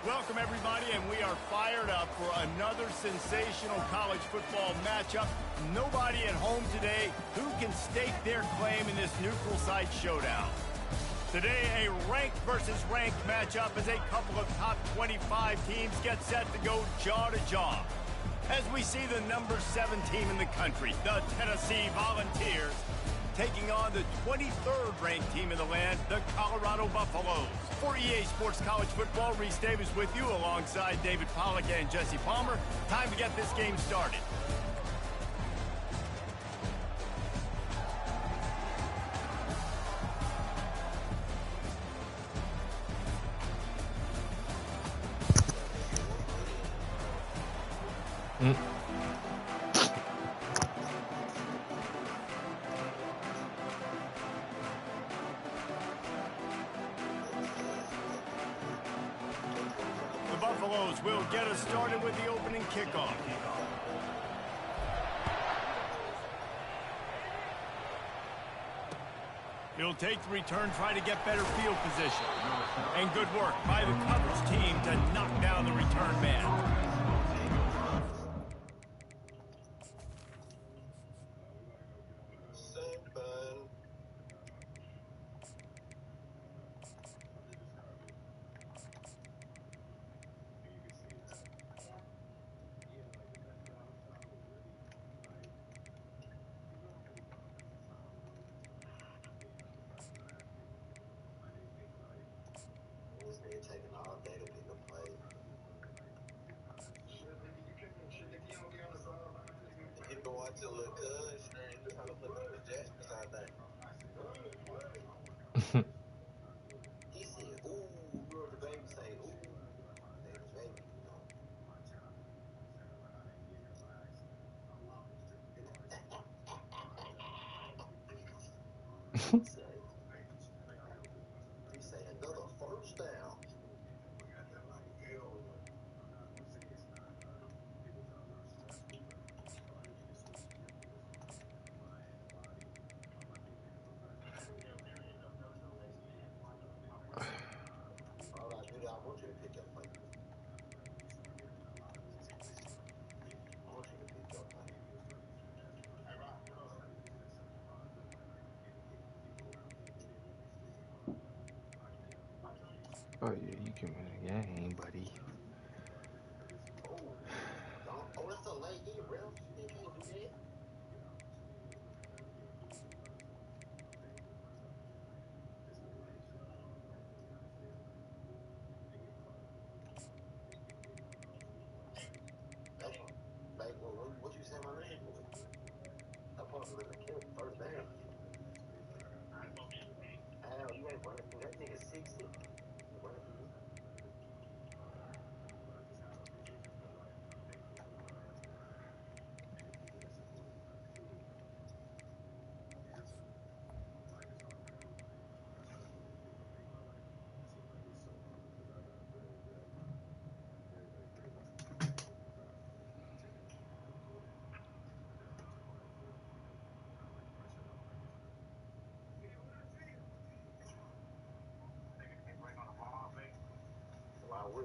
Welcome, everybody, and we are fired up for another sensational college football matchup. Nobody at home today who can stake their claim in this neutral site showdown. Today, a ranked versus ranked matchup as a couple of top 25 teams get set to go jaw to jaw. As we see the number 7 team in the country, the Tennessee Volunteers, taking on the 23rd ranked team in the land, the Colorado Buffaloes. For EA Sports College Football, Reese Davis with you alongside David Pollack and Jesse Palmer. Time to get this game started. The Buffaloes will get us started with the opening kickoff. He'll take the return, try to get better field position. And good work by the coverage team to knock down the return man. Taking all day to pick a play. You can watch a little cuz and you have to put the Jaspers out there. He said, ooh, girl, the baby say, ooh, baby, baby. He say another first down. I want you to pick up play. I want you to pick up play. Oh yeah, you can win a game, buddy. Oh, that's a late hit, bro. You can't do that. Like, what you say my name was? I'm supposed to let the kill first down. Hell, you ain't running through that nigga 60. You running through this.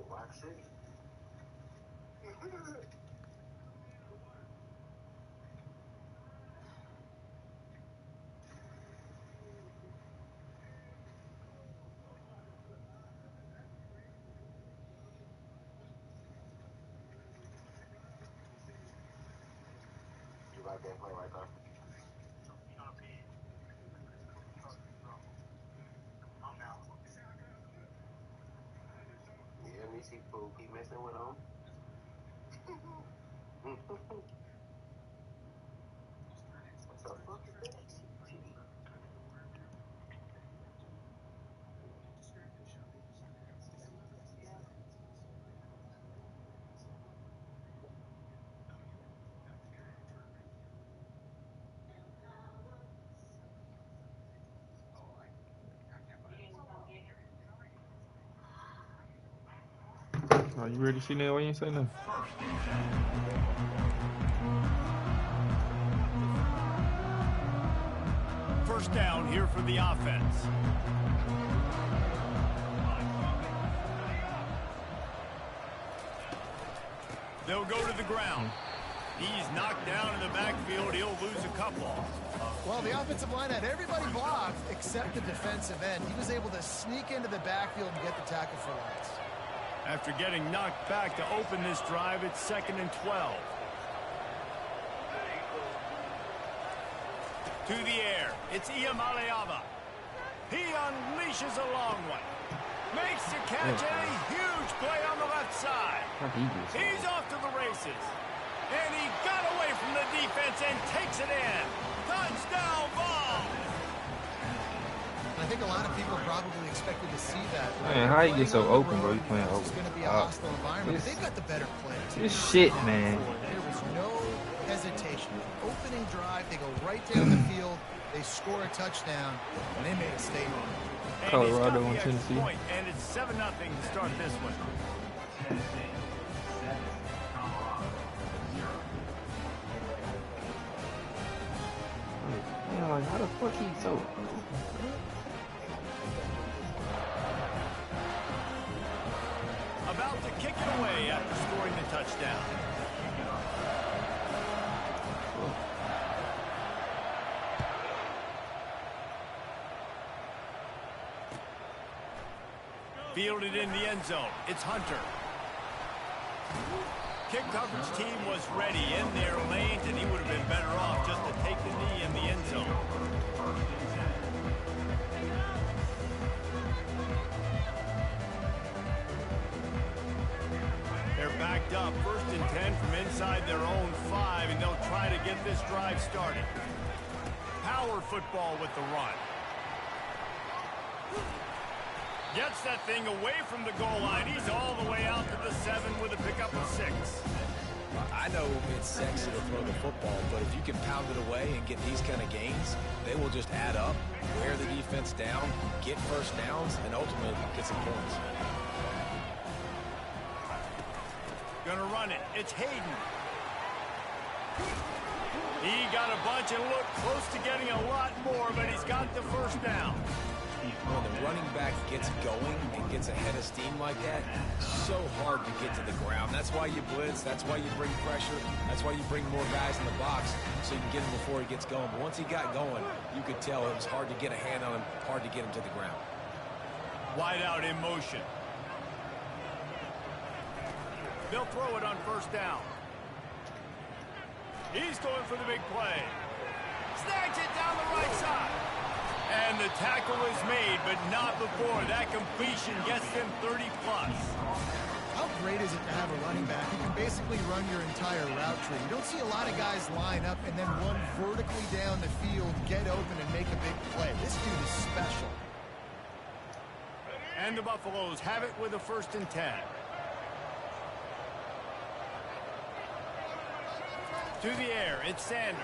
Why City? You like that play right there? Yeah, me see Pooh keep messing with him. What the fuck is that? Are you ready to see that? Why you ain't say nothing? First down here for the offense. They'll go to the ground. He's knocked down in the backfield. He'll lose a couple. Well, the offensive line had everybody blocked except the defensive end. He was able to sneak into the backfield and get the tackle for loss. After getting knocked back to open this drive, it's 2nd and 12. To the air. It's Iamaleava. He unleashes a long one. Makes the catch and a huge play on the left side. He's off to the races. And he got away from the defense and takes it in. Touchdown ball. I think a lot of people probably expected to see that. Man, how you get so open, bro? You playing open. It's going to be a hostile environment, but they've got the better players. This shit, man. There was no hesitation. Opening drive, they go right down the field, they score a touchdown, and they made a statement. Colorado and Tennessee. And it's 7-0 to start this one. Man, like, how the fuck he so? About to kick it away after scoring the touchdown. Fielded in the end zone. It's Hunter. Kick coverage team was ready in their lanes, and he would have been better off just to take the knee in the end zone. They're backed up. 1st and 10 from inside their own 5, and they'll try to get this drive started. Power football with the run. Gets that thing away from the goal line. He's all the way out to the 7 with a pickup of 6. I know it's sexy to throw the football, but if you can pound it away and get these kind of gains, they will just add up, wear the defense down, get first downs, and ultimately get some points. Gonna run it. It's Hayden. He got a bunch and looked close to getting a lot more, but he's got the first down. When the running back gets going and gets ahead of steam like that, so hard to get to the ground. That's why you blitz. That's why you bring pressure. That's why you bring more guys in the box so you can get him before he gets going. But once he got going, you could tell it was hard to get a hand on him, hard to get him to the ground. Wide out in motion. They'll throw it on 1st down. He's going for the big play. Snags it down the right side. And the tackle is made, but not before. That completion gets them 30+. How great is it to have a running back who can basically run your entire route tree? You don't see a lot of guys line up and then run vertically down the field, get open, and make a big play. This dude is special. And the Buffaloes have it with a 1st and 10. To the air, it's Sanders.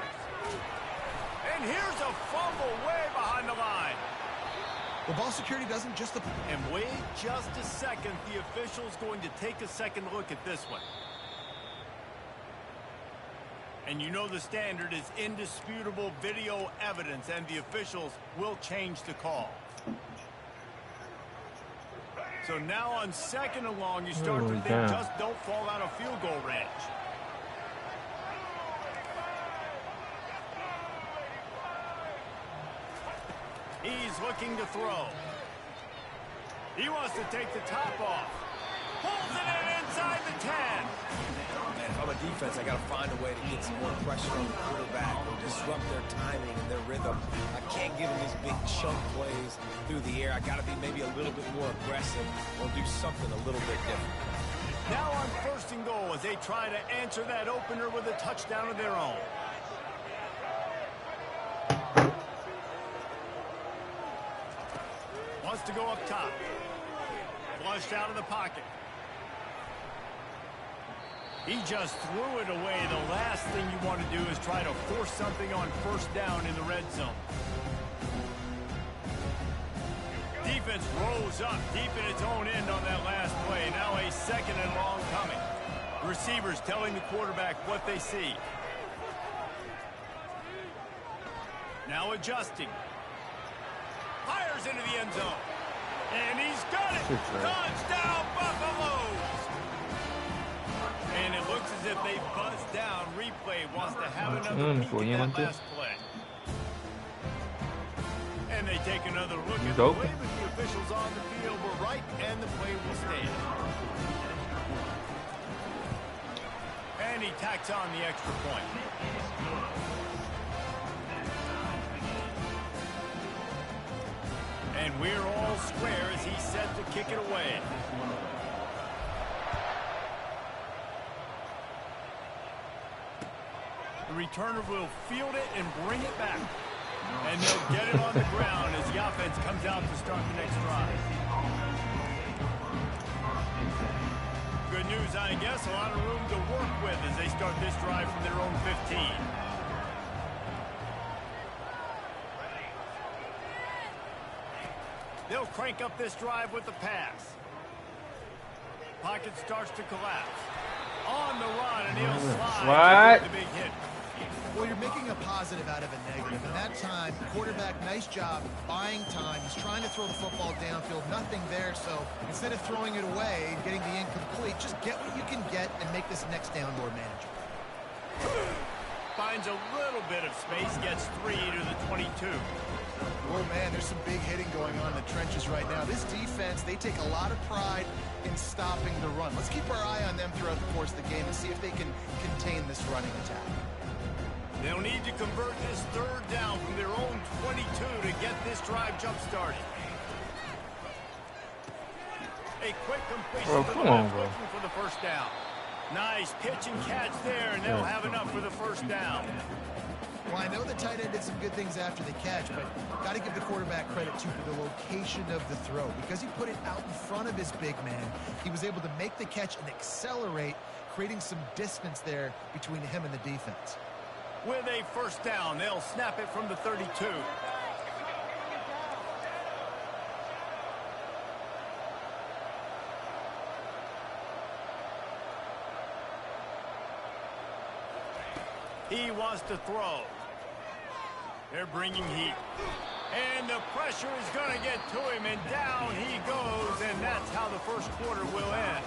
And here's a fumble way behind the line. The ball security doesn't just... And wait just a second. The official's going to take a second look at this one. And you know the standard is indisputable video evidence, and the officials will change the call. So now on 2nd and long, you start to think just don't fall out of field goal range. He's looking to throw. He wants to take the top off. Pulls it in inside the 10. Man, if I'm a defense, I got to find a way to get some more pressure on the quarterback or disrupt their timing and their rhythm. I can't give them these big chunk plays through the air. I got to be maybe a little bit more aggressive or do something a little bit different. Now on 1st and goal as they try to answer that opener with a touchdown of their own. Wants to go up top. Flushed out of the pocket. He just threw it away. The last thing you want to do is try to force something on 1st down in the red zone. Defense rose up deep in its own end on that last play. Now a 2nd and long coming. Receivers telling the quarterback what they see. Now adjusting. Fires into the end zone. And he's got it. Touchdown, Buffaloes. And it looks as if they buzzed down. Replay wants to have another peek at that last play. And they take another look at the play, but the officials on the field were right, and the play will stand. And he tacks on the extra point. And we're all square as he's set to kick it away. The returner will field it and bring it back. And they'll get it on the ground as the offense comes out to start the next drive. Good news, I guess. A lot of room to work with as they start this drive from their own 15. They'll crank up this drive with the pass. Pocket starts to collapse. On the run, and he'll slide with the big hit. Well, you're making a positive out of a negative. And that time, quarterback, nice job buying time. He's trying to throw the football downfield. Nothing there. So instead of throwing it away and getting the incomplete, just get what you can get and make this next down more manageable. Finds a little bit of space, gets 3 to the 22. Oh, man, there's some big hitting going on in the trenches right now. This defense, they take a lot of pride in stopping the run. Let's keep our eye on them throughout the course of the game and see if they can contain this running attack. They'll need to convert this third down from their own 22 to get this drive jump-started. A quick completion for the first down. Nice pitch and catch there, and they'll have enough for the first down. Well, I know the tight end did some good things after the catch, but got to give the quarterback credit, too, for the location of the throw. Because he put it out in front of his big man, he was able to make the catch and accelerate, creating some distance there between him and the defense. With a first down, they'll snap it from the 32. He wants to throw. They're bringing heat. And the pressure is going to get to him, and down he goes, and that's how the first quarter will end.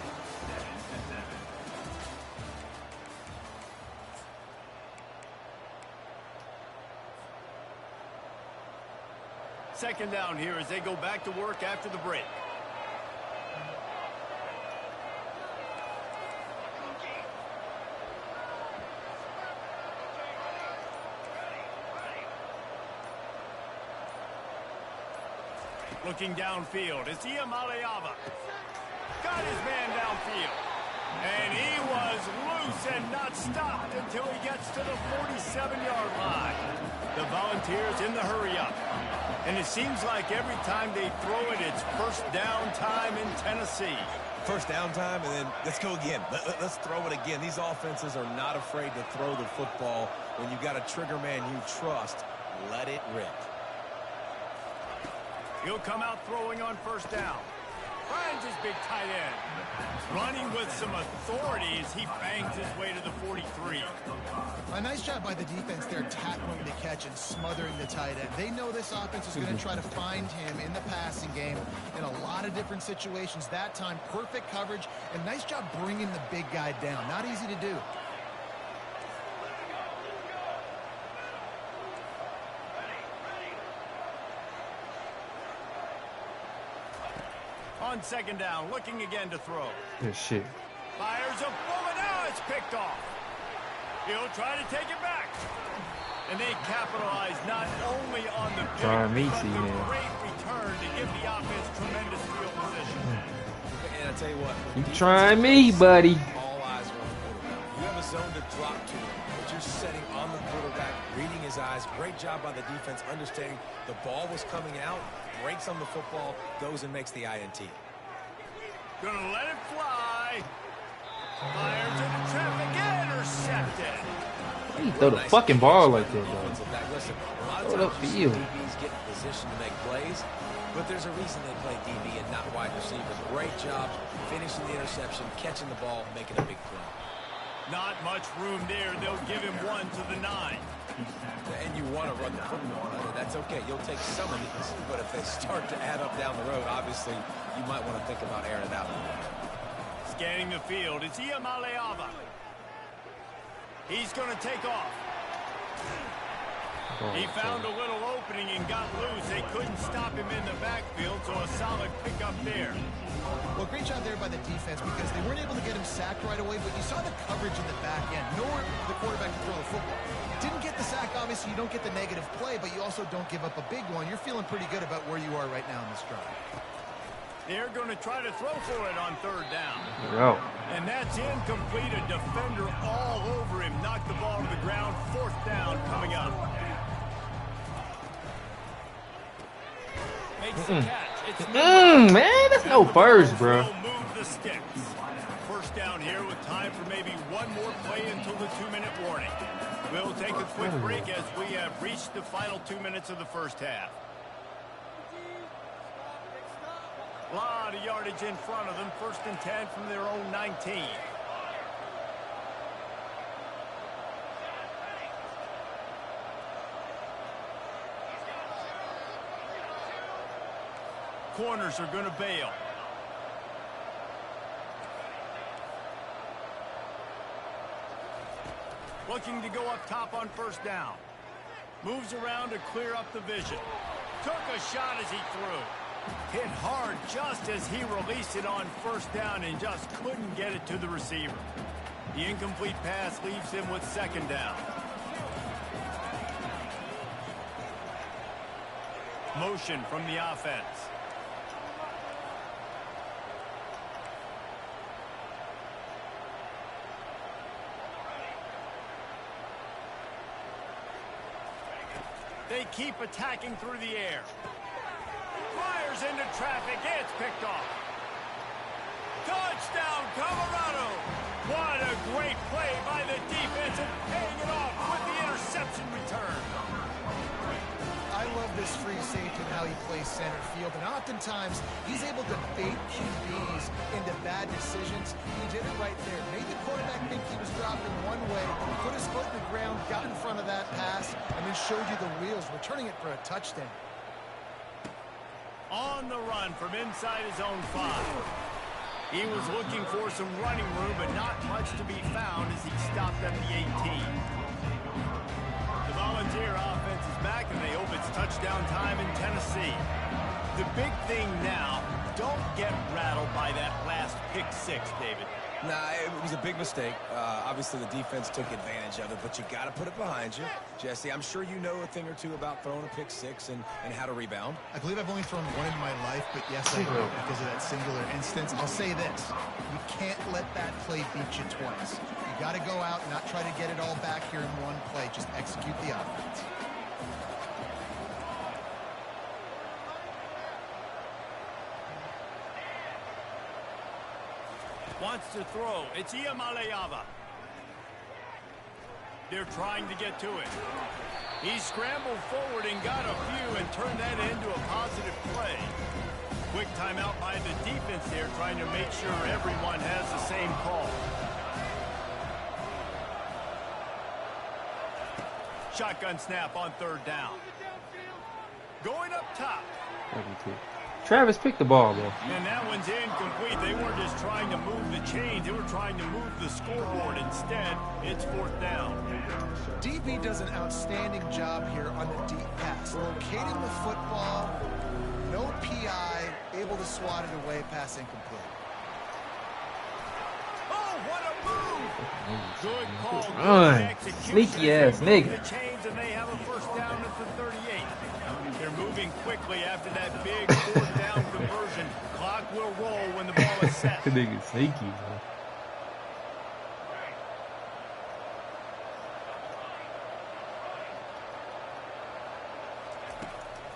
Second down here as they go back to work after the break. Looking downfield, it's Iamaleava. Got his man downfield. And he was loose and not stopped until he gets to the 47-yard line. The Volunteers in the hurry-up. And it seems like every time they throw it, it's first down time in Tennessee. First down time, and then let's go again. Let's throw it again. These offenses are not afraid to throw the football. When you've got a trigger man you trust, let it rip. He'll come out throwing on first down. Finds his big tight end. Running with some authority as he bangs his way to the 43. A nice job by the defense there, tackling the catch and smothering the tight end. They know this offense is going to try to find him in the passing game in a lot of different situations. That time, perfect coverage, and nice job bringing the big guy down. Not easy to do. On second down, looking again to throw. Good shit. Fires a bullet. Now it's picked off. He'll try to take it back. And they capitalize not only on the pick, but the great return to give the offense tremendous field position. And I tell you what. You trying me, buddy. All eyes are on the quarterback. You have a zone to drop to, but you're setting on the quarterback, reading his eyes. Great job by the defense, understanding the ball was coming out, breaks on the football, goes and makes the INT. Gonna let it fly. Fires into traffic, intercepted. How you throw the fucking ball like that, though? Listen, a lot Throw it of times upfield. DBs get in position to make plays, but there's a reason they play DB and not wide receiver. Great job finishing the interception, catching the ball, making a big play. Not much room there. They'll give him 1 to the 9. And you want to run the football. That's okay. You'll take some of these. But if they start to add up down the road, obviously, you might want to think about airing it out. Scanning the field, it's Iamaleava. He's going to take off. He found a little opening and got loose. They couldn't stop him in the backfield, so a solid pickup there. Well, great job there by the defense because they weren't able to get him sacked right away, but you saw the coverage in the back end. Nowhere for the quarterback to throw the football. Didn't get the sack, obviously. You don't get the negative play, but you also don't give up a big one. You're feeling pretty good about where you are right now in this drive. They're going to try to throw for it on third down. Yo. And that's incomplete. A defender all over him. Knocked the ball to the ground. Fourth down coming up. Makes the catch. It's man, that's no burst, bro. Move the sticks. First down here with time for maybe one more play until the 2-minute warning. We'll take a quick break as we have reached the final 2 minutes of the first half. A lot of yardage in front of them. First and 10 from their own 19. Corners are going to bail. Looking to go up top on first down. Moves around to clear up the vision. Took a shot as he threw. Hit hard just as he released it on first down and just couldn't get it to the receiver. The incomplete pass leaves him with second down. Motion from the offense. They keep attacking through the air. Fires into traffic. It's picked off. Touchdown, Colorado. What a great play by the defense and paying it off with the interception return. I love this free safety and how he plays center field, and oftentimes he's able to bait QBs into bad decisions. He did it right there. Made the quarterback think he was dropping one way, put his foot in the ground, got in front of that pass, and then showed you the wheels, returning it for a touchdown. On the run from inside his own 5. He was looking for some running room, but not much to be found as he stopped at the 18. The Volunteer offense is back, and they hope it's touchdown time in Tennessee. The big thing now, don't get rattled by that last pick 6, David. Nah, it was a big mistake. Obviously, the defense took advantage of it, but you got to put it behind you. Jesse, I'm sure you know a thing or two about throwing a pick 6 and how to rebound. I believe I've only thrown one in my life, but yes, I do because of that singular instance. I'll say this. You can't let that play beat you twice. You got to go out and not try to get it all back here in one play. Just execute the offense. Wants to throw. It's Iamaleava. They're trying to get to it. He scrambled forward and got a few and turned that into a positive play. Quick timeout by the defense there, trying to make sure everyone has the same call. Shotgun snap on third down. Going up top. 32. Travis picked the ball, though. And that one's incomplete. They weren't just trying to move the chains. They were trying to move the scoreboard. Instead, it's fourth down. DB does an outstanding job here on the deep pass. Locating the football, no PI, able to swat it away, pass incomplete. Oh, what a move! Good call. Run. Good execution. Sneaky ass nigga. The chains, and they have a first down at the 38. They're moving quickly after that big fourth down conversion. Clock will roll when the ball is set. That nigga sneaky, man.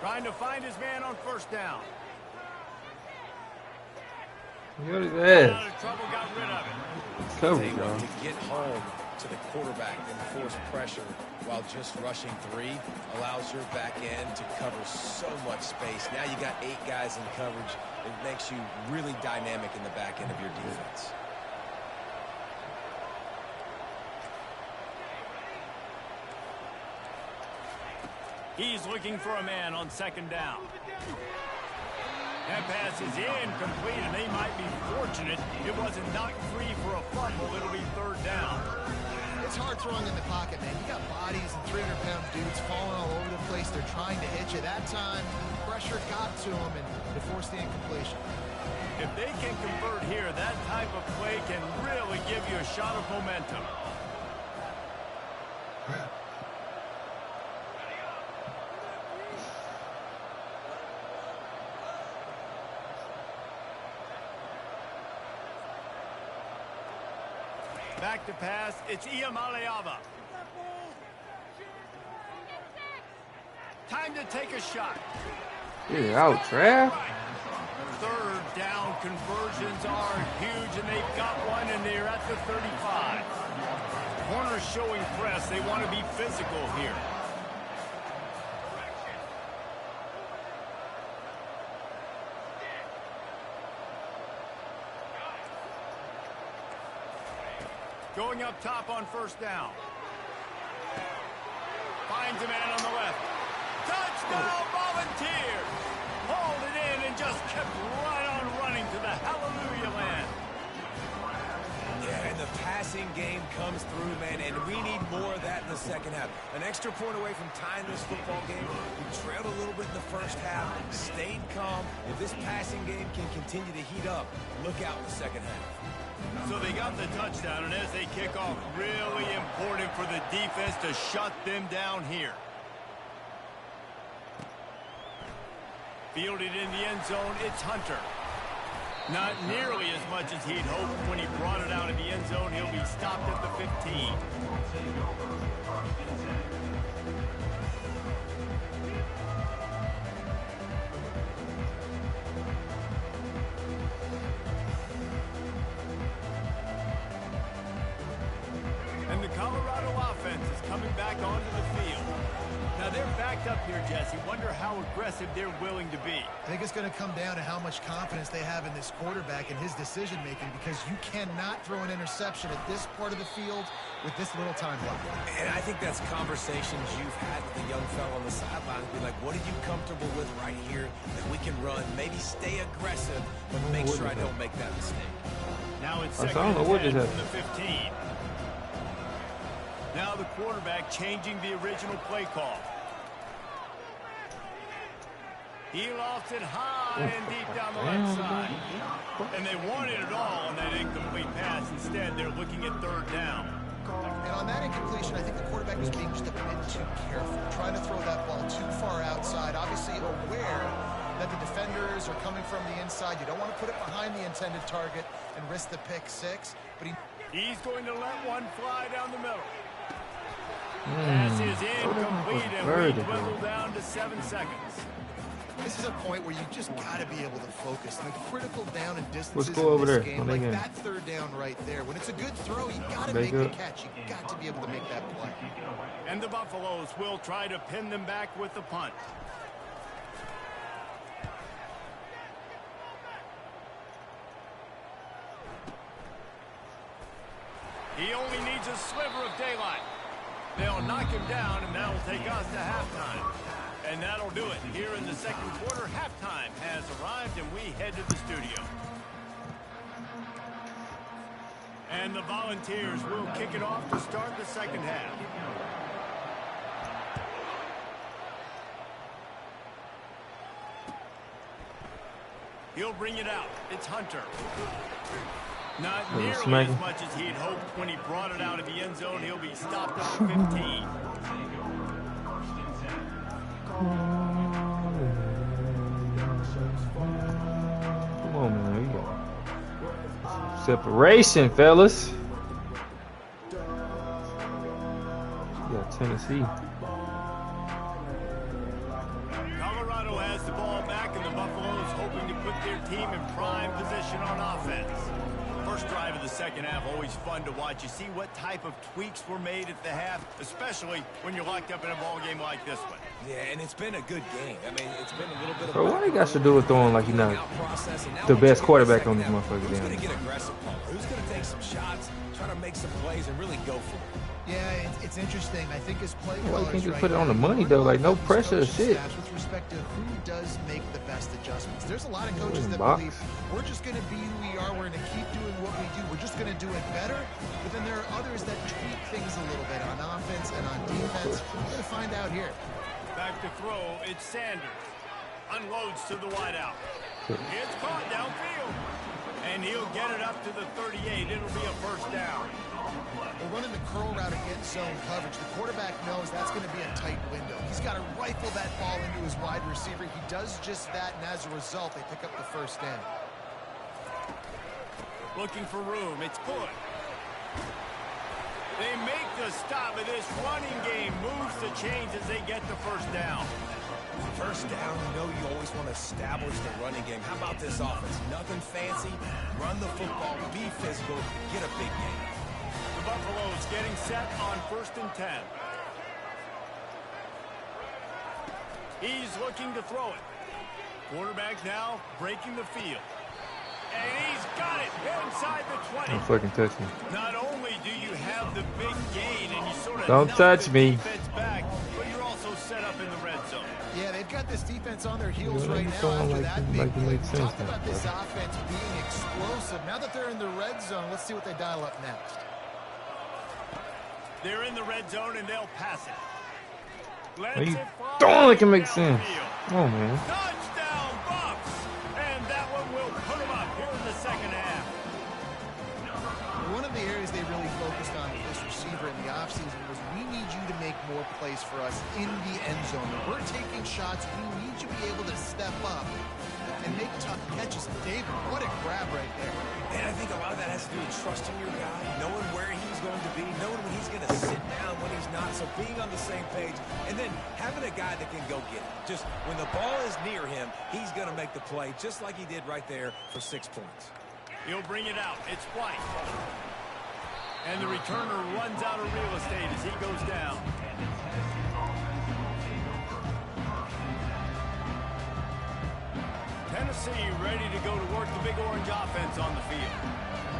Trying to find his man on first down. What is Out that? of trouble, got rid of it. Cover, Able y'all. to get home to the quarterback and force pressure while just rushing 3 allows your back end to cover so much space. Now you got 8 guys in coverage. It makes you really dynamic in the back end of your defense. He's looking for a man on second down. That pass is incomplete, and they might be fortunate it wasn't knocked free for a fumble. It'll be third down. It's hard throwing in the pocket, man. You got bodies and 300-pound dudes falling all over the place. They're trying to hit you. That time, pressure got to them, and they forced the incompletion. If they can convert here, that type of play can really give you a shot of momentum. Back to pass, it's Iamaleava. Time to take a shot. Get it out, Trav. Third down conversions are huge, and they've got one, and they're at the 35. Corners showing press. They want to be physical here. Going up top on first down. Finds a man on the left. Touchdown, Volunteers! Hauled it in and just kept right on running to the hallelujah land. Yeah, and the passing game comes through, man, and we need more of that in the second half. An extra point away from tying this football game. We trailed a little bit in the first half, stayed calm. If this passing game can continue to heat up, look out in the second half. So they got the touchdown, and as they kick off, really important for the defense to shut them down here. Fielded in the end zone, it's Hunter. Not nearly as much as he'd hoped when he brought it out of the end zone. He'll be stopped at the 15. And the Colorado offense is coming back onto the field. Now they're backed up here, Jesse. Wonder how aggressive they're willing to be. I think it's going to come down to how much confidence they have in this quarterback and his decision-making, because you cannot throw an interception at this part of the field with this little time left. And I think that's conversations you've had with the young fellow on the sideline. Be like, what are you comfortable with right here that we can run? Maybe stay aggressive, but make sure I don't make that mistake. Now it's I second don't know and 10 what from the 15. Now the quarterback changing the original play call. He lofts it high and deep down the left side. And they wanted it all on that incomplete pass. Instead, they're looking at third down. And on that incompletion, I think the quarterback was being just a bit too careful, trying to throw that ball too far outside, obviously aware that the defenders are coming from the inside. You don't want to put it behind the intended target and risk the pick six. But he's going to let one fly down the middle. Pass is incomplete, and we dwindle down to 7 seconds. This is a point where you just got to be able to focus. The critical down and distances Let's go over in this there. game, like that third down right there. When it's a good throw, you got to make the catch. You got to be able to make that play. And the Buffaloes will try to pin them back with the punt. He only needs a sliver of daylight. They'll knock him down, and that'll take us to halftime. And that'll do it. Here in the second quarter, halftime has arrived, and we head to the studio. And the Volunteers will kick it off to start the second half. He'll bring it out. It's Hunter. Not nearly as much as he'd hoped when he brought it out of the end zone. He'll be stopped at the 15. Come on, man. We got separation, fellas. We got Tennessee. Colorado has the ball back, and the Buffaloes hoping to put their team in prime position on offense. First drive of the second half, always fun to watch. You see what type of tweaks were made at the half, especially when you're locked up in a ball game like this one. Yeah, and it's been a good game. I mean, it's been a little bit of... Bro, why you got to do with throwing like you're not the best quarterback on this motherfucker? Who's going to get aggressive, Paul? Who's going to take some shots, try to make some plays, and really go for it? Yeah, it's interesting. I think his play Well, you callers can't just right put it on the now money, are though. Like, no these pressure or coaching shit. staffs with respect to who does make the best adjustments. There's a lot of coaches that Box. believe we're just going to be who we are. We're going to keep doing what we do. We're just going to do it better. But then there are others that tweak things a little bit on offense and on defense. We're going to find out here. Back to throw, it's Sanders. Unloads to the wideout. It's caught downfield. And he'll get it up to the 38. It'll be a first down. We're running the curl route against zone coverage. The quarterback knows that's going to be a tight window. He's got to rifle that ball into his wide receiver. He does just that, and as a result, they pick up the first down. Looking for room. It's good. They make the stop of this running game. Moves the chains as they get the first down. First down, you know you always want to establish the running game. How about this offense? Nothing fancy. Run the football, be physical, get a big game. The Buffaloes getting set on 1st and 10. He's looking to throw it. Quarterback now breaking the field. And he's got it inside the 20. Don't fucking touch me. Not only do you have the big gain and you sort of Don't knock touch the me. defense back, but you're also set up in the red zone. Yeah, they've got this defense on their heels Yeah, right it's now all after like- that like big it play. makes We sense talked now, about this brother. offense being explosive. Now that they're in the red zone, let's see what they dial up next. They're in the red zone and they'll pass it. Let's Are you it fly throwing like it makes down the sense? field. Oh, man. Touchdown, Bucks! And that one will put them up here in the second half. One of the areas they really focused on with this receiver in the offseason was we need you to make more plays for us in the end zone. When we're taking shots, we need you to be able to step up and make tough catches. David, what a grab right there. And I think a lot of that has to do with trusting your guy, knowing where he's going to be, knowing when he's going to sit down, when he's not. So being on the same page, and then having a guy that can go get it. Just when the ball is near him, he's going to make the play, just like he did right there for 6 points. He'll bring it out. It's White. And the returner runs out of real estate as he goes down. Tennessee ready to go to work the big orange offense on the field.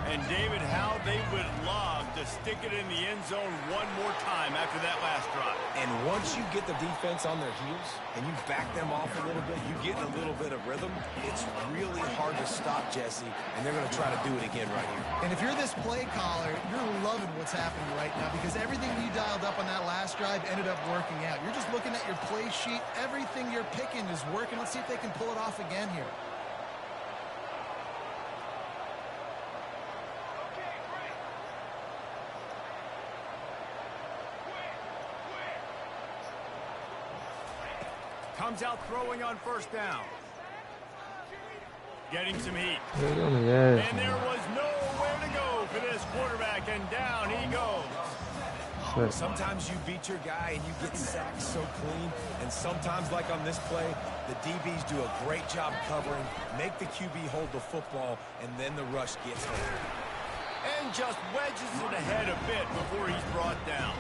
And David, how they would love to stick it in the end zone one more time after that last drive. And once you get the defense on their heels and you back them off a little bit, you get in a little bit of rhythm, it's really hard to stop Jesse, and they're going to try to do it again right here. And if you're this play caller, you're loving what's happening right now because everything you dialed up on that last drive ended up working out. You're just looking at your play sheet. Everything you're picking is working. Let's see if they can pull it off again here. Comes out throwing on first down. Getting some heat. Hey, on the ass, And there man. was nowhere to go for this quarterback, and down he goes. Shit. Sometimes you beat your guy and you get sacked so clean, and sometimes, like on this play, the DBs do a great job covering, make the QB hold the football, and then the rush gets home. And just wedges it ahead a bit before he's brought down.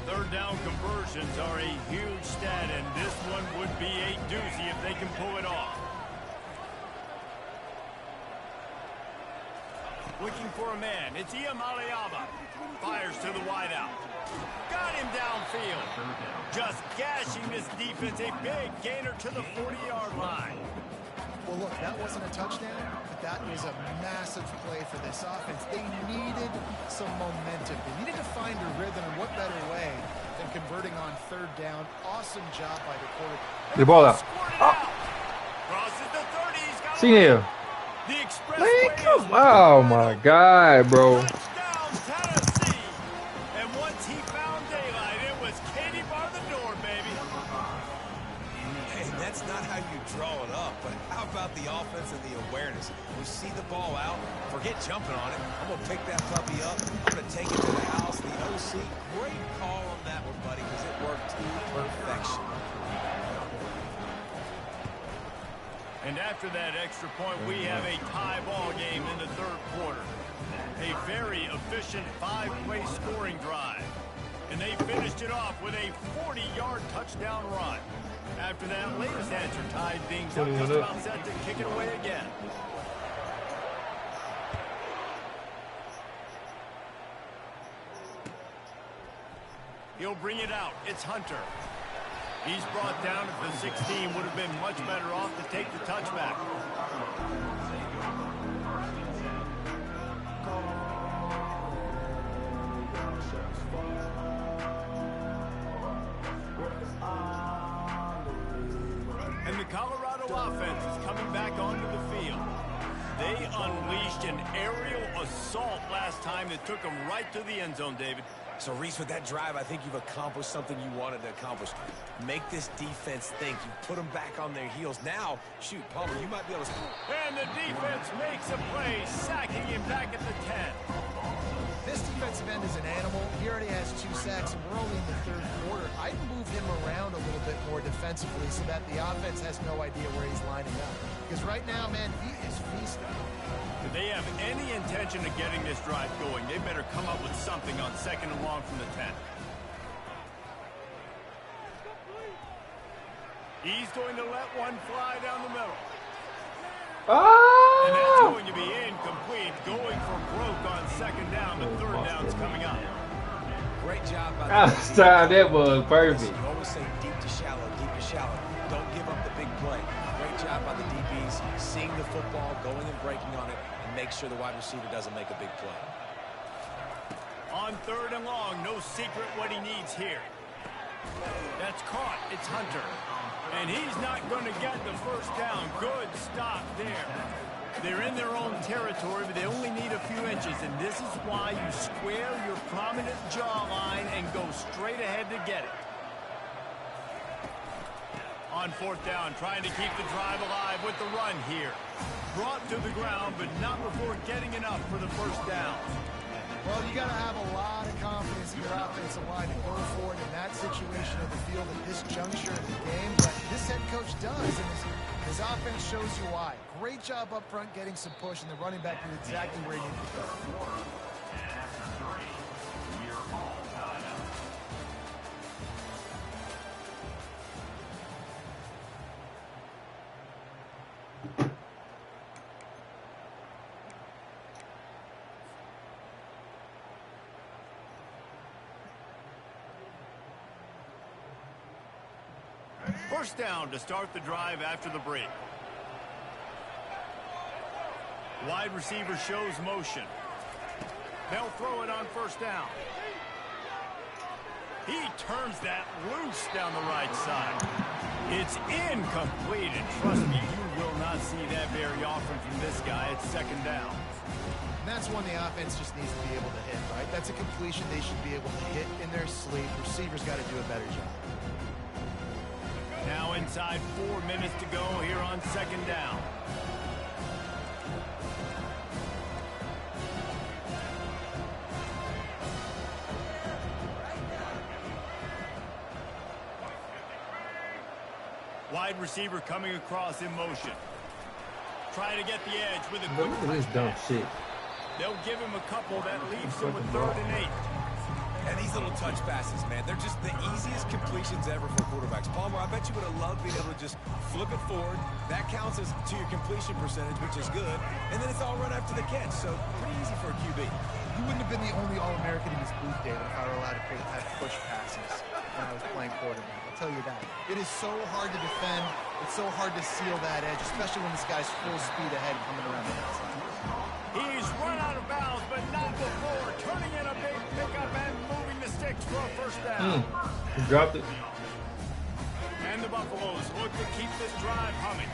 Third down conversions are a huge stat, and this one would be a doozy if they can pull it off. Looking for a man. It's Iamaleava. Fires to the wideout. Got him downfield. Just gashing this defense. A big gainer to the 40-yard line. Well, look, that wasn't a touchdown, but that was a massive play for this offense. They needed some momentum. They needed to find a rhythm, and what better way than converting on third down. Awesome job by the quarterback. The ball out. Squirted out. Crosses the 30. He's got See now. the express Man, way come is Oh, my God, bro. touchdown, Tennessee. And once he found daylight, it was Katie bar the door, baby. Hey, that's not how you draw it up, but how about the offense and the awareness? We see the ball out, forget jumping on it. I'm going to pick that puppy up. I'm going to take it to the house. The OC, great call on that one, buddy, because it worked to perfection. And after that extra point, we have a tie ball game in the third quarter. A very efficient 5-play scoring drive. And they finished it off with a 40-yard touchdown run. After that latest answer tied things up, just about set to kick it away again. He'll bring it out. It's Hunter. He's brought down at the 16. Would have been much better off to take the touchback. And the Colorado offense is coming back onto the field. They unleashed an aerial assault last time that took them right to the end zone, David. So, Reese, with that drive, I think you've accomplished something you wanted to accomplish. Make this defense think. You put them back on their heels. Now, shoot, Palmer, you might be able to... And the defense makes a play, sacking him back at the 10. This defensive end is an animal. He already has 2 sacks, and we're only in the third quarter. I'd move him around a little bit more defensively so that the offense has no idea where he's lining up. Because right now, man, he is feasting. If they have any intention of getting this drive going, they better come up with something on 2nd and long from the 10. He's going to let one fly down the middle. And that's going to be incomplete, going for broke on 2nd down. The 3rd down's coming up. Great job by outside. That was perfect. You always say deep to shallow, deep to shallow. Don't give up the big play. Great job by the DBs, seeing the football, going and breaking on it, and make sure the wide receiver doesn't make a big play. On 3rd and long, no secret what he needs here. That's caught. It's Hunter. And he's not going to get the 1st down. Good stop there. They're in their own territory, but they only need a few inches, and this is why you square your prominent jawline and go straight ahead to get it. On 4th down, trying to keep the drive alive with the run here. Brought to the ground, but not before getting enough for the 1st down. Well, you got to have a lot of confidence in your offensive line to go forward in that situation of the field at this juncture of the game. But this head coach does, and his offense shows you why. Great job up front getting some push, and the running back knew exactly where he needed to go. First down to start the drive after the break. Wide receiver shows motion. They'll throw it on 1st down. He turns that loose down the right side. It's incomplete, and trust me, you will not see that very often from this guy. It's 2nd down. And that's one the offense just needs to be able to hit, right? That's a completion they should be able to hit in their sleep. Receivers got to do a better job. Now inside 4 minutes to go here on 2nd down. Wide receiver coming across in motion. Trying to get the edge with a quick Look at this dumb shit. They'll give him a couple that leaves him with 3rd and 8. And these little touch passes, man, they're just the easiest completions ever for quarterbacks. Palmer, I bet you would have loved being able to just flip it forward. That counts as to your completion percentage, which is good. And then it's all run after the catch, so pretty easy for a QB. You wouldn't have been the only All-American in this booth, David, if I were allowed to create that push passes when I was playing quarterback. I'll tell you that. It is so hard to defend. It's so hard to seal that edge, especially when this guy's full speed ahead coming around the outside. He's run out of bounds, but not before turning in a big pickup and moving the sticks for a 1st down. He dropped it. And the Buffaloes look to keep this drive humming.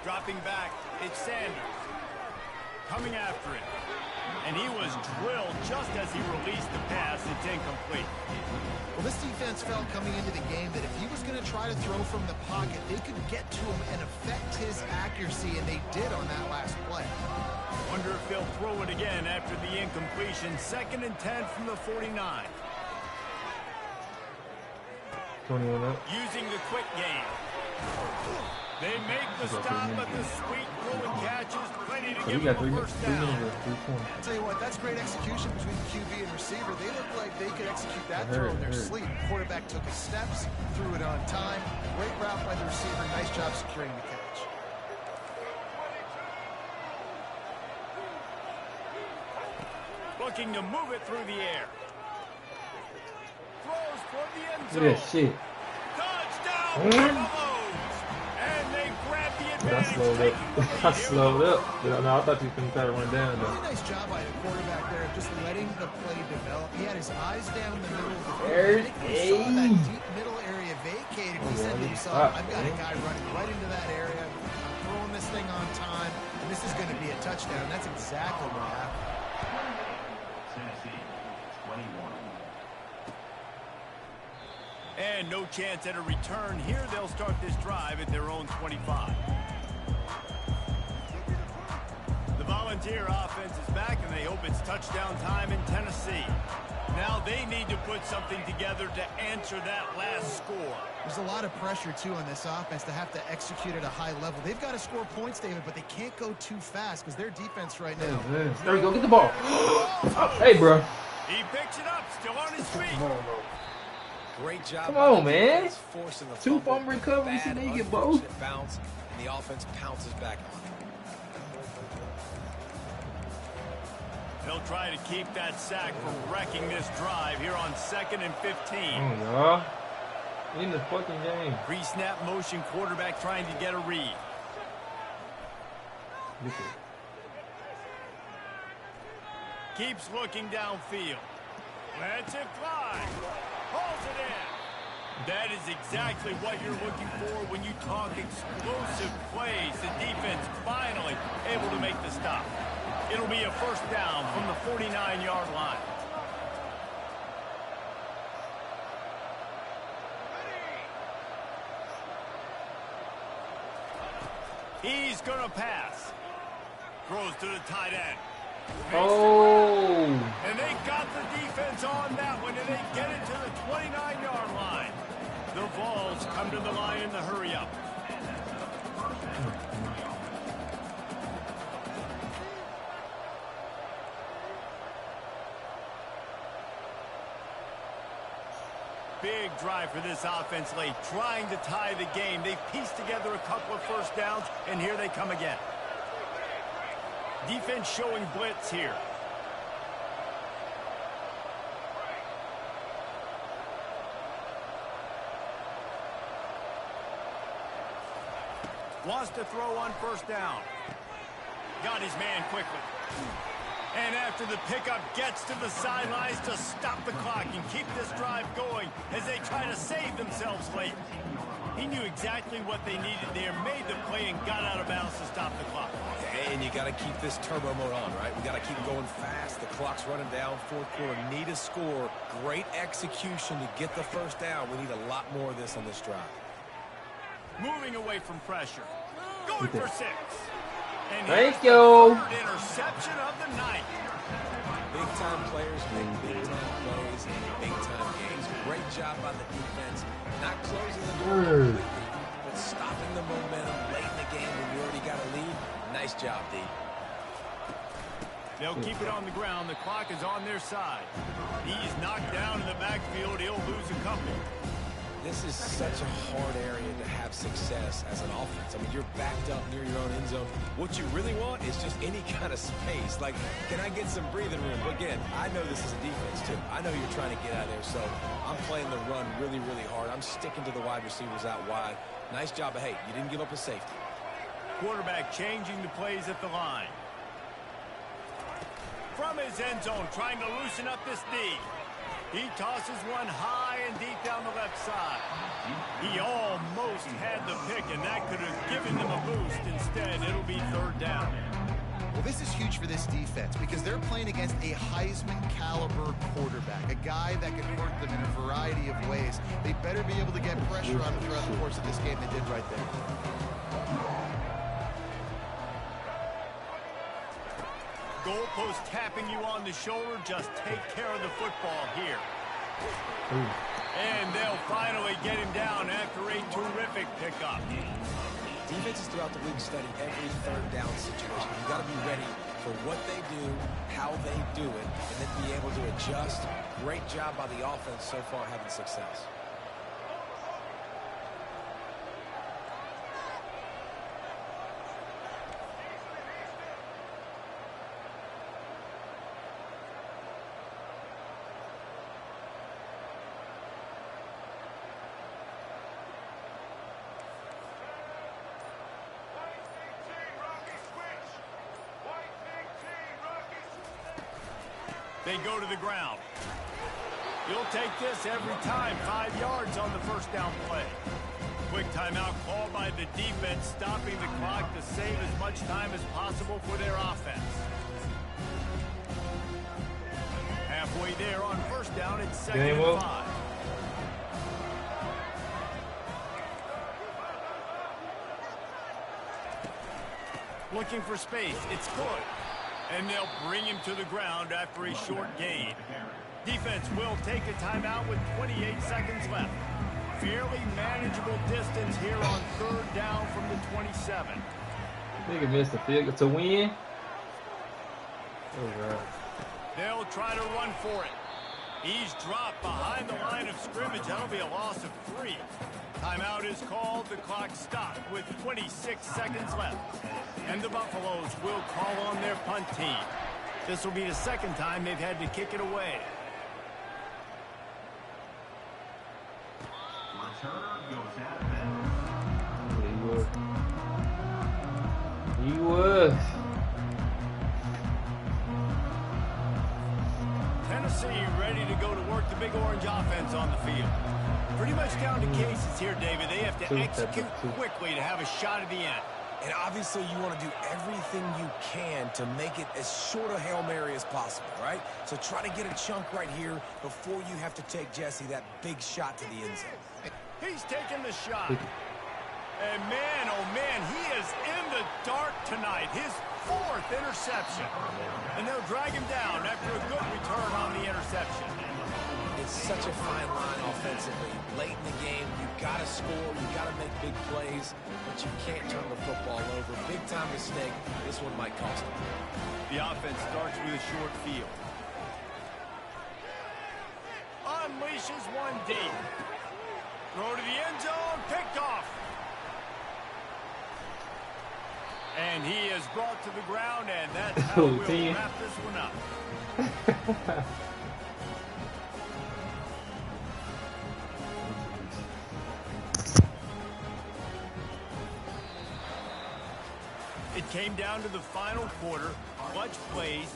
Dropping back, it's Sanders. Coming after it. And he was drilled just as he released the pass. It's incomplete. Well, this defense felt coming into the game that if he was going to try to throw from the pocket, they could get to him and affect his accuracy, and they did on that last play. Wonder if they'll throw it again after the incompletion. 2nd and 10 from the 49. 21 up. Using the quick game. They make the stop, but the sweet throwing catch is plenty to give them a first down. I'll tell you what, that's great execution between the QB and receiver. They look like they could execute that throw in their sleep. Quarterback took his steps, threw it on time. Great route by the receiver. Nice job securing the catch. Looking to move it through the air. Throws for the end zone. Look at that shit. Touchdown, and they grab the advantage. I slowed up. No, I thought you couldn't try to run down though. Really nice job by the quarterback there of just letting the play develop. He had his eyes down the middle of the field. He saw that deep middle area vacated. He said to himself, I've got a guy running right into that area. I'm throwing this thing on time, and this is going to be a touchdown. That's exactly what happened. And no chance at a return here. They'll start this drive at their own 25. The Volunteer offense is back, and they hope it's touchdown time in Tennessee. Now they need to put something together to answer that last score. There's a lot of pressure, too, on this offense to have to execute at a high level. They've got to score points, David, but they can't go too fast because their defense right now. There we go. Get the ball. Hey, bro. He picks it up, still on his feet. Come on, bro. Great job. Come on, man. Forcing the Two fumble recoveries and they get both. Bounce, and the offense pounces back on it. They'll try to keep that sack from wrecking this drive here on 2nd and 15. Oh, y'all. In the fucking game. Pre-snap motion, quarterback trying to get a read. Keeps looking downfield. Lets it fly. Holds it in. That is exactly what you're looking for when you talk explosive plays. The defense finally able to make the stop. It'll be a first down from the 49-yard line. He's going to pass. Throws to the tight end. Oh. And they got the defense on that one, and they get it to the 29-yard line. The Vols come to the line in the hurry-up. Big drive for this offense late, trying to tie the game. They've pieced together a couple of first downs, and here they come again. Defense showing blitz here. Wants to throw on first down. Got his man quickly. And after the pickup, gets to the sidelines to stop the clock and keep this drive going as they try to save themselves late. He knew exactly what they needed there, made the play, and got out of bounds to stop the clock. And you got to keep this turbo mode on, right? We got to keep going fast. The clock's running down. Fourth quarter, need a score. Great execution to get the first down. We need a lot more of this on this drive. Moving away from pressure. Going for 6. And thank you. Interception of the night. Big-time players make big-time plays in big-time games. Great job by the defense. Not closing the door quickly, but stopping the momentum late in the game when you already got a lead. Nice job, D. They'll keep it on the ground. The clock is on their side. He's knocked down in the backfield. He'll lose a couple. This is such a hard area to have success as an offense. I mean, you're backed up near your own end zone. What you really want is just any kind of space. Like, can I get some breathing room? But again, I know this is a defense, too. I know you're trying to get out of there, so I'm playing the run really, really hard. I'm sticking to the wide receivers out wide. Nice job, but hey, you didn't give up a safety. Quarterback changing the plays at the line. From his end zone, trying to loosen up this D. He tosses one high and deep down the left side. He almost had the pick, and that could have given them a boost. Instead, it'll be third down. Well, this is huge for this defense because they're playing against a Heisman-caliber quarterback, a guy that can hurt them in a variety of ways. They better be able to get pressure on him throughout the course of this game. They did right there. Goalpost tapping you on the shoulder. Just take care of the football here. And they'll finally get him down after a terrific pickup. Defenses throughout the league study every third down situation. You've got to be ready for what they do, how they do it, and then be able to adjust. Great job by the offense so far having success. They go to the ground. You'll take this every time. 5 yards on the first down play. Quick timeout called by the defense, stopping the clock to save as much time as possible for their offense. Halfway there on first down, it's 2nd and 5. Looking for space. It's good. And they'll bring him to the ground after a short gain. Defense will take a timeout with 28 seconds left. Fairly manageable distance here on third down from the 27. Nigga missed the field to win. Oh, God. They'll try to run for it. He's dropped behind the line of scrimmage. That'll be a loss of 3. Timeout is called. The clock stopped with 26 seconds left. And the Buffaloes will call on their punt team. This will be the second time they've had to kick it away. He was. Tennessee ready to go to work the Big Orange offense on the field. Pretty much down to cases here, David. They have to execute quickly to have a shot at the end. And obviously you want to do everything you can to make it as short a Hail Mary as possible, right? So try to get a chunk right here before you have to take Jesse that big shot to the end zone. He's taking the shot. And man, oh man, he is in the dark tonight. His 4th interception. And they'll drag him down after a good return on the interception. It's such a fine line offensively. Late in the game, you've got to score, you've got to make big plays, but you can't turn the football over. Big time mistake. This one might cost them. The offense starts with a short field. Unleashes one deep. Throw to the end zone, picked off. And he is brought to the ground, and that's how we'll wrap this one up. It came down to the final quarter. Clutch plays.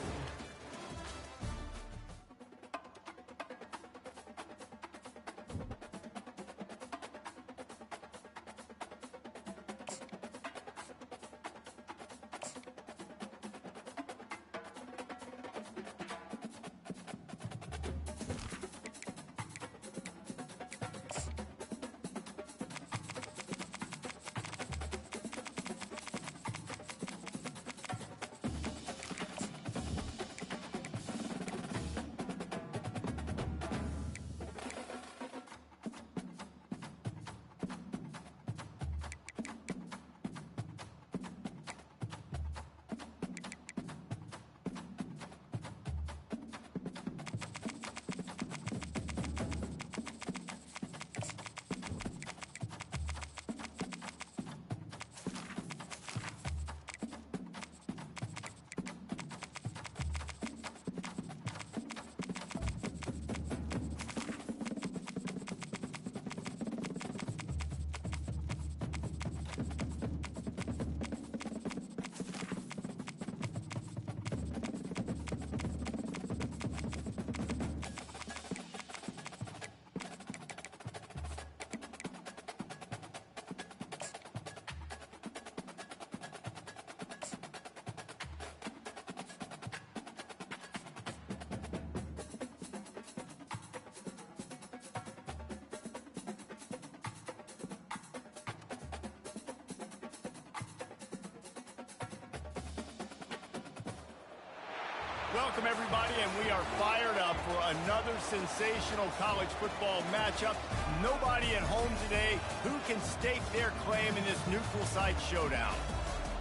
Welcome, everybody, and we are fired up for another sensational college football matchup. Nobody at home today who can stake their claim in this neutral site showdown.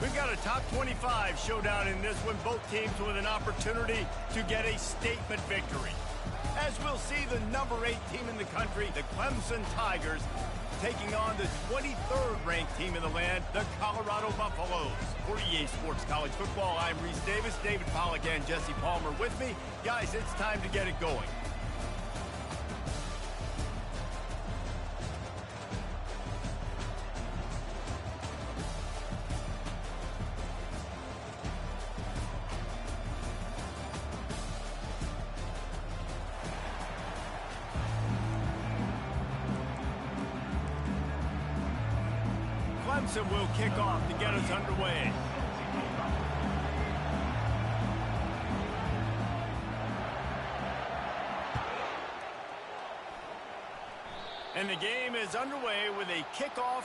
We've got a top 25 showdown in this one, both teams with an opportunity to get a statement victory. As we'll see, the number 8 team in the country, the Clemson Tigers, taking on the 23rd ranked team in the land, the Colorado Buffaloes. For EA Sports College Football, I'm Reese Davis, David Pollack and Jesse Palmer with me. Guys, it's time to get it going. Clemson will kick off to get us underway. And the game is underway with a kickoff.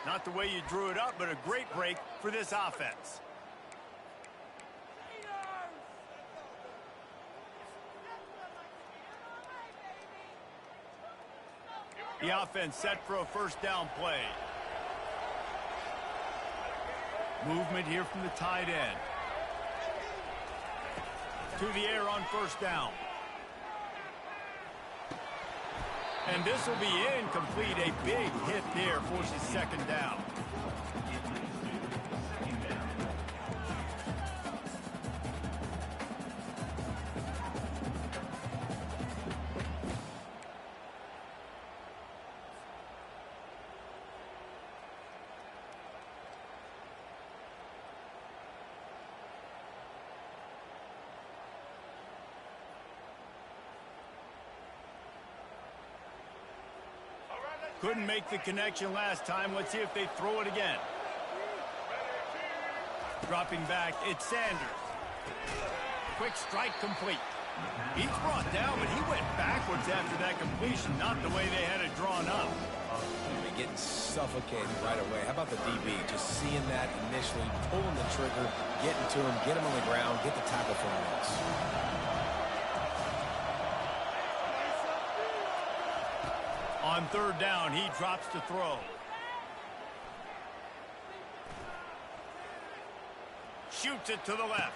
Not the way you drew it up, but a great break for this offense. The offense set for a first down play. Movement here from the tight end. To the air on first down. And this will be incomplete. A big hit there forces second down. Couldn't make the connection last time. Let's see if they throw it again. Dropping back, it's Sanders. Quick strike complete. He's brought down, but he went backwards after that completion, not the way they had it drawn up. They're getting suffocated right away. How about the DB? Just seeing that initially, pulling the trigger, getting to him, get him on the ground, get the tackle for him. On third down, he drops to throw. Shoots it to the left.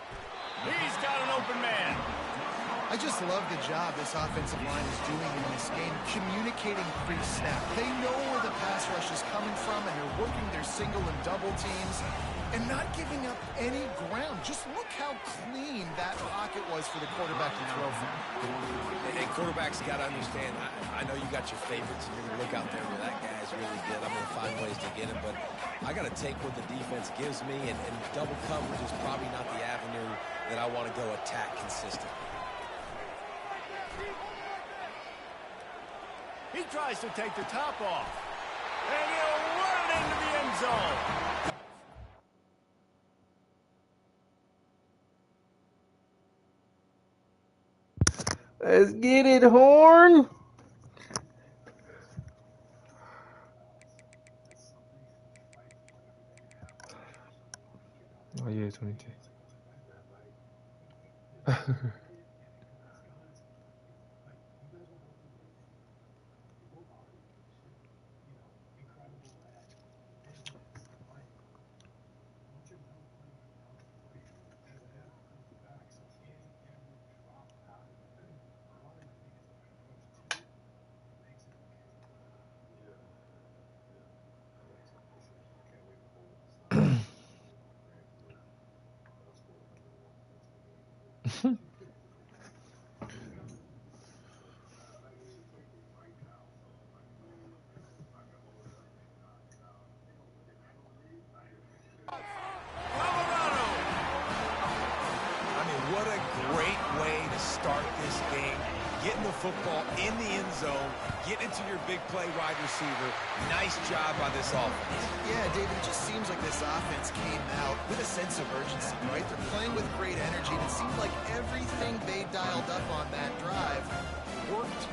He's got an open man. I just love the job this offensive line is doing in this game, communicating pre-snap. They know where the pass rush is coming from, and they're working their single and double teams and not giving up any ground. Just look how clean that pocket was for the quarterback to throw from. And quarterbacks got to understand, I know you got your favorites, and you're going to look out there where that guy's really good. I'm going to find ways to get him, but I got to take what the defense gives me, and double coverage is probably not the avenue that I want to go attack consistently. He tries to take the top off. And he'll run it into the end zone. Let's get it, Horn. Oh yeah, 22. What a great way to start this game. Getting the football in the end zone, get into your big play wide receiver. Nice job by this offense. Yeah, David, it just seems like this offense came out with a sense of urgency, right? They're playing with great energy, and it seemed like everything they dialed up on that drive worked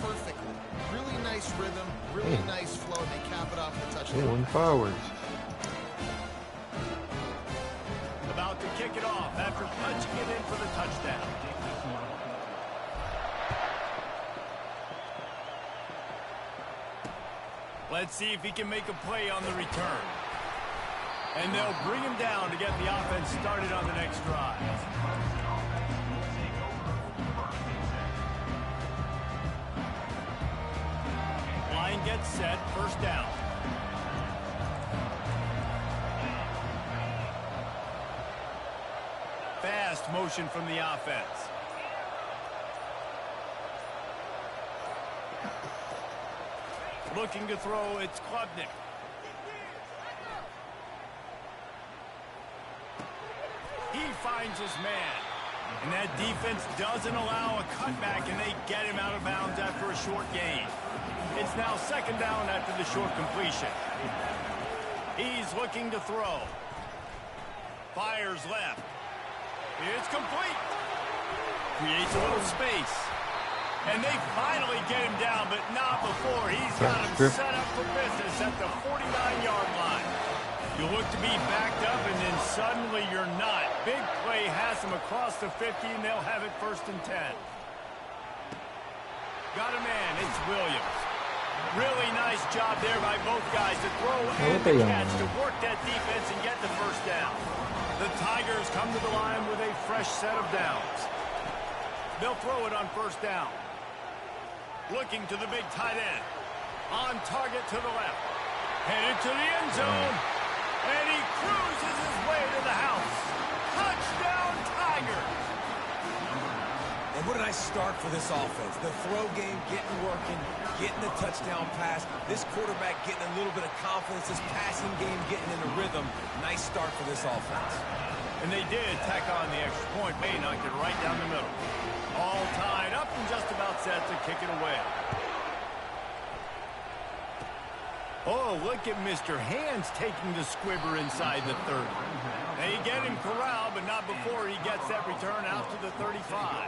perfectly. Really nice rhythm, really nice flow, and they cap it off with a touchdown. Going forwards. About to kick it off after punching it in for the touchdown. Let's see if he can make a play on the return. And they'll bring him down to get the offense started on the next drive. Line gets set, first down. Fast motion from the offense. Looking to throw, it's Klubnik. He finds his man. And that defense doesn't allow a cutback, and they get him out of bounds after a short gain. It's now second down after the short completion. He's looking to throw. Fires left. It's complete. Creates a little space. And they finally get him down, but not before. He's got him set up for business at the 49-yard line. You look to be backed up, and then suddenly you're not. Big play has him across the 50, and they'll have it first and 10. Got a man. It's Williams. Really nice job there by both guys to throw and the catch to work that defense and get the first down. The Tigers come to the line with a fresh set of downs. They'll throw it on first down. Looking to the big tight end. On target to the left. Headed to the end zone. And he cruises his way to the house. Touchdown, Tigers. And what a nice start for this offense. The throw game getting working, getting the touchdown pass. This quarterback getting a little bit of confidence. This passing game getting in a rhythm. Nice start for this offense. And they did tack on the extra point. May knocked it right down the middle. All tied up and just about set to kick it away. Oh, look at Mr. Hands taking the squibber inside the 30. They get him corralled, but not before he gets that return out to the 35.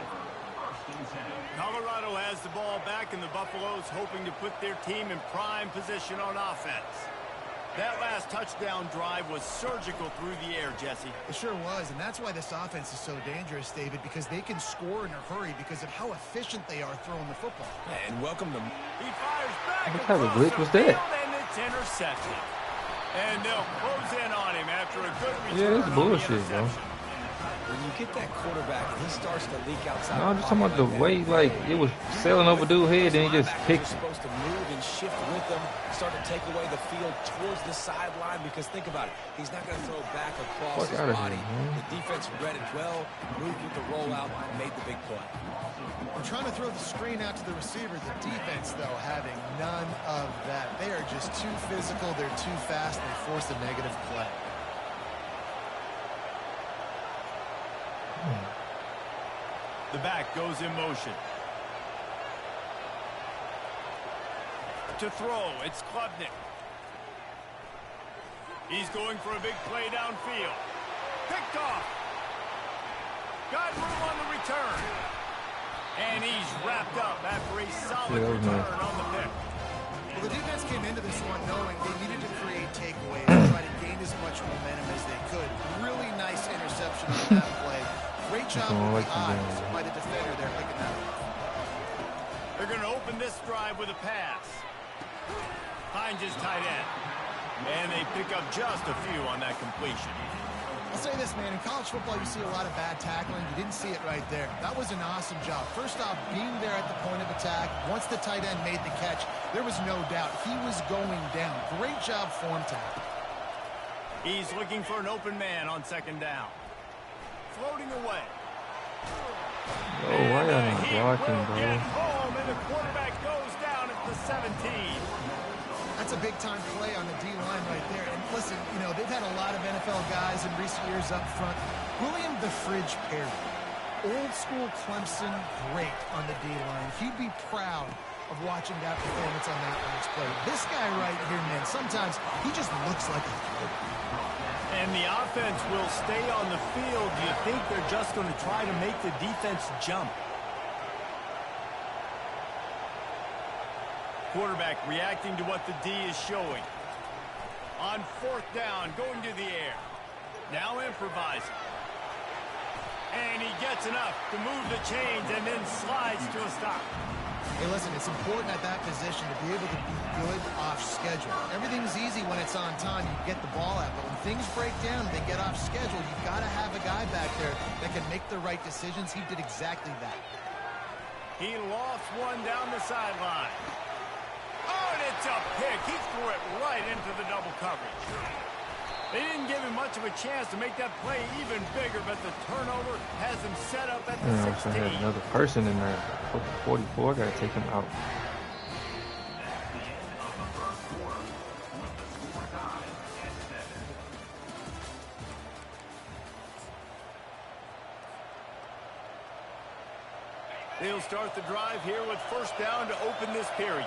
Colorado has the ball back, and the Buffaloes hoping to put their team in prime position on offense. That last touchdown drive was surgical through the air, Jesse. It sure was, and that's why this offense is so dangerous, David, because they can score in a hurry because of how efficient they are throwing the football. And welcome to... He fires back. What type of blitz was that? And it's intercepted. And they'll close in on him after a good return. Yeah, this bullshit, bro. When you get that quarterback and he starts to leak outside. No, I'm just talking about the way, like, it was sailing over dude's head, and he just picked it. Supposed to move and shift with them, start to take away the field towards the sideline, because think about it, he's not going to throw back across his body. The defense read it well, moved with the rollout, and made the big play. We're trying to throw the screen out to the receiver. The defense, though, having none of that. They are just too physical, they're too fast, and they force a negative play. The back goes in motion. To throw, it's Klubnik. He's going for a big play And he's wrapped up after a solid return on the pick. Well, the defense came into this one knowing they needed to create takeaways and try to gain as much momentum as they could. Really nice interception on that play. Great job with the eyes by the defender there picking that up. They're going to open this drive with a pass. Hines is tight end. And they pick up just a few on that completion. I'll say this, man. In college football, you see a lot of bad tackling. You didn't see it right there. That was an awesome job. First off, being there at the point of attack. Once the tight end made the catch, there was no doubt he was going down. Great job form tackle. He's looking for an open man on second down. Floating away. Oh, why y'all not blocking, bro? Get home, and the quarterback goes down at the 17. That's a big-time play on the D-line right there. And listen, you know, they've had a lot of NFL guys in recent years up front. William the Fridge Perry, old-school Clemson, great on the D-line. He'd be proud of watching that performance on that last play. This guy right here, man, sometimes he just looks like a quarterback. And the offense will stay on the field. Do you think they're just going to try to make the defense jump? Quarterback reacting to what the D is showing. On fourth down, going to the air. Now improvising. And he gets enough to move the chains and then slides to a stop. Hey, listen, it's important at that position to be able to be good off schedule. Everything's easy when it's on time. You get the ball out. But when things break down and they get off schedule, you've got to have a guy back there that can make the right decisions. He did exactly that. He lofts one down the sideline. Oh, and it's a pick. He threw it right into the double coverage. They didn't give him much of a chance to make that play even bigger, but the turnover has him set up at the 16. I had another person in there. 44, gotta take him out. They'll start the drive here with first down to open this period.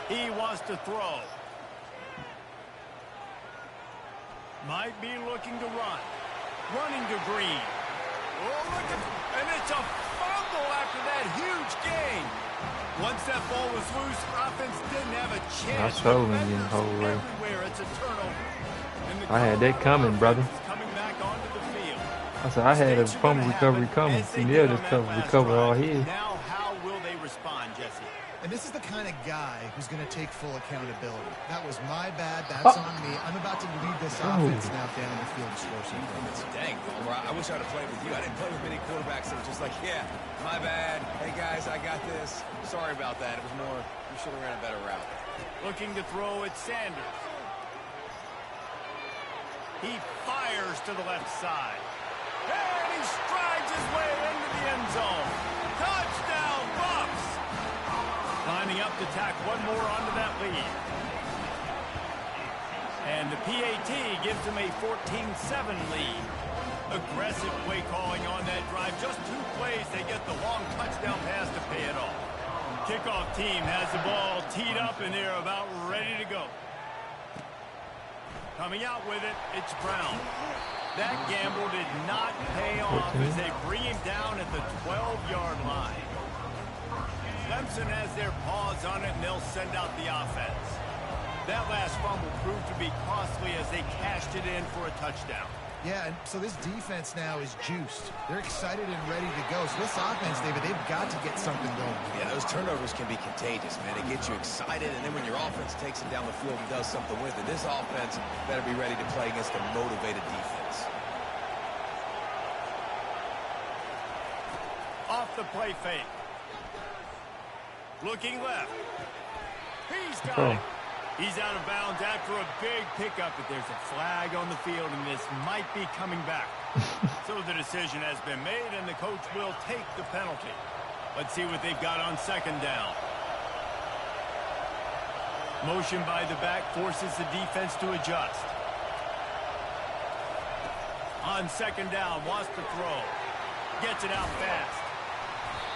He wants to throw. Might be looking to run. Running to Green. Oh, look at, and it's a fumble after that huge gain. Once that ball was loose, offense didn't have a chance. I told him the whole way. It's a turnover. I had that coming, brother. Coming back onto the field. I said I had a fumble recovery coming. They'll just recover all his. Now, how will they respond, Jesse? And this is the kind of guy who's going to take full accountability. That was my bad. That's on me. I'm about to lead this offense now down the field to score some points. Dang, Palmer, I wish I'd have played with you. I didn't play with many quarterbacks that were just like, yeah, my bad. Hey, guys, I got this. Sorry about that. It was more, you should have ran a better route. Looking to throw at Sanders. He fires to the left side. And he strides his way into the end zone. Touchdown, Bucks! Lining up to tack one more onto that lead. And the PAT gives him a 14-7 lead. Aggressive play calling on that drive. Just 2 plays, they get the long touchdown pass to pay it off. Kickoff team has the ball teed up and they're about ready to go. Coming out with it, it's Brown. That gamble did not pay off as they bring him down at the 12-yard line. Clemson has their paws on it, and they'll send out the offense. That last fumble proved to be costly as they cashed it in for a touchdown. Yeah, and so this defense now is juiced. They're excited and ready to go. So this offense, David, they've got to get something going. Yeah, those turnovers can be contagious, man. It gets you excited, and then when your offense takes it down the field and does something with it, this offense better be ready to play against a motivated defense. Off the play fake. Looking left. He's got it. He's out of bounds after a big pickup, but there's a flag on the field, and this might be coming back. So the decision has been made, and the coach will take the penalty. Let's see what they've got on second down. Motion by the back forces the defense to adjust. On second down, wants to throw. Gets it out fast.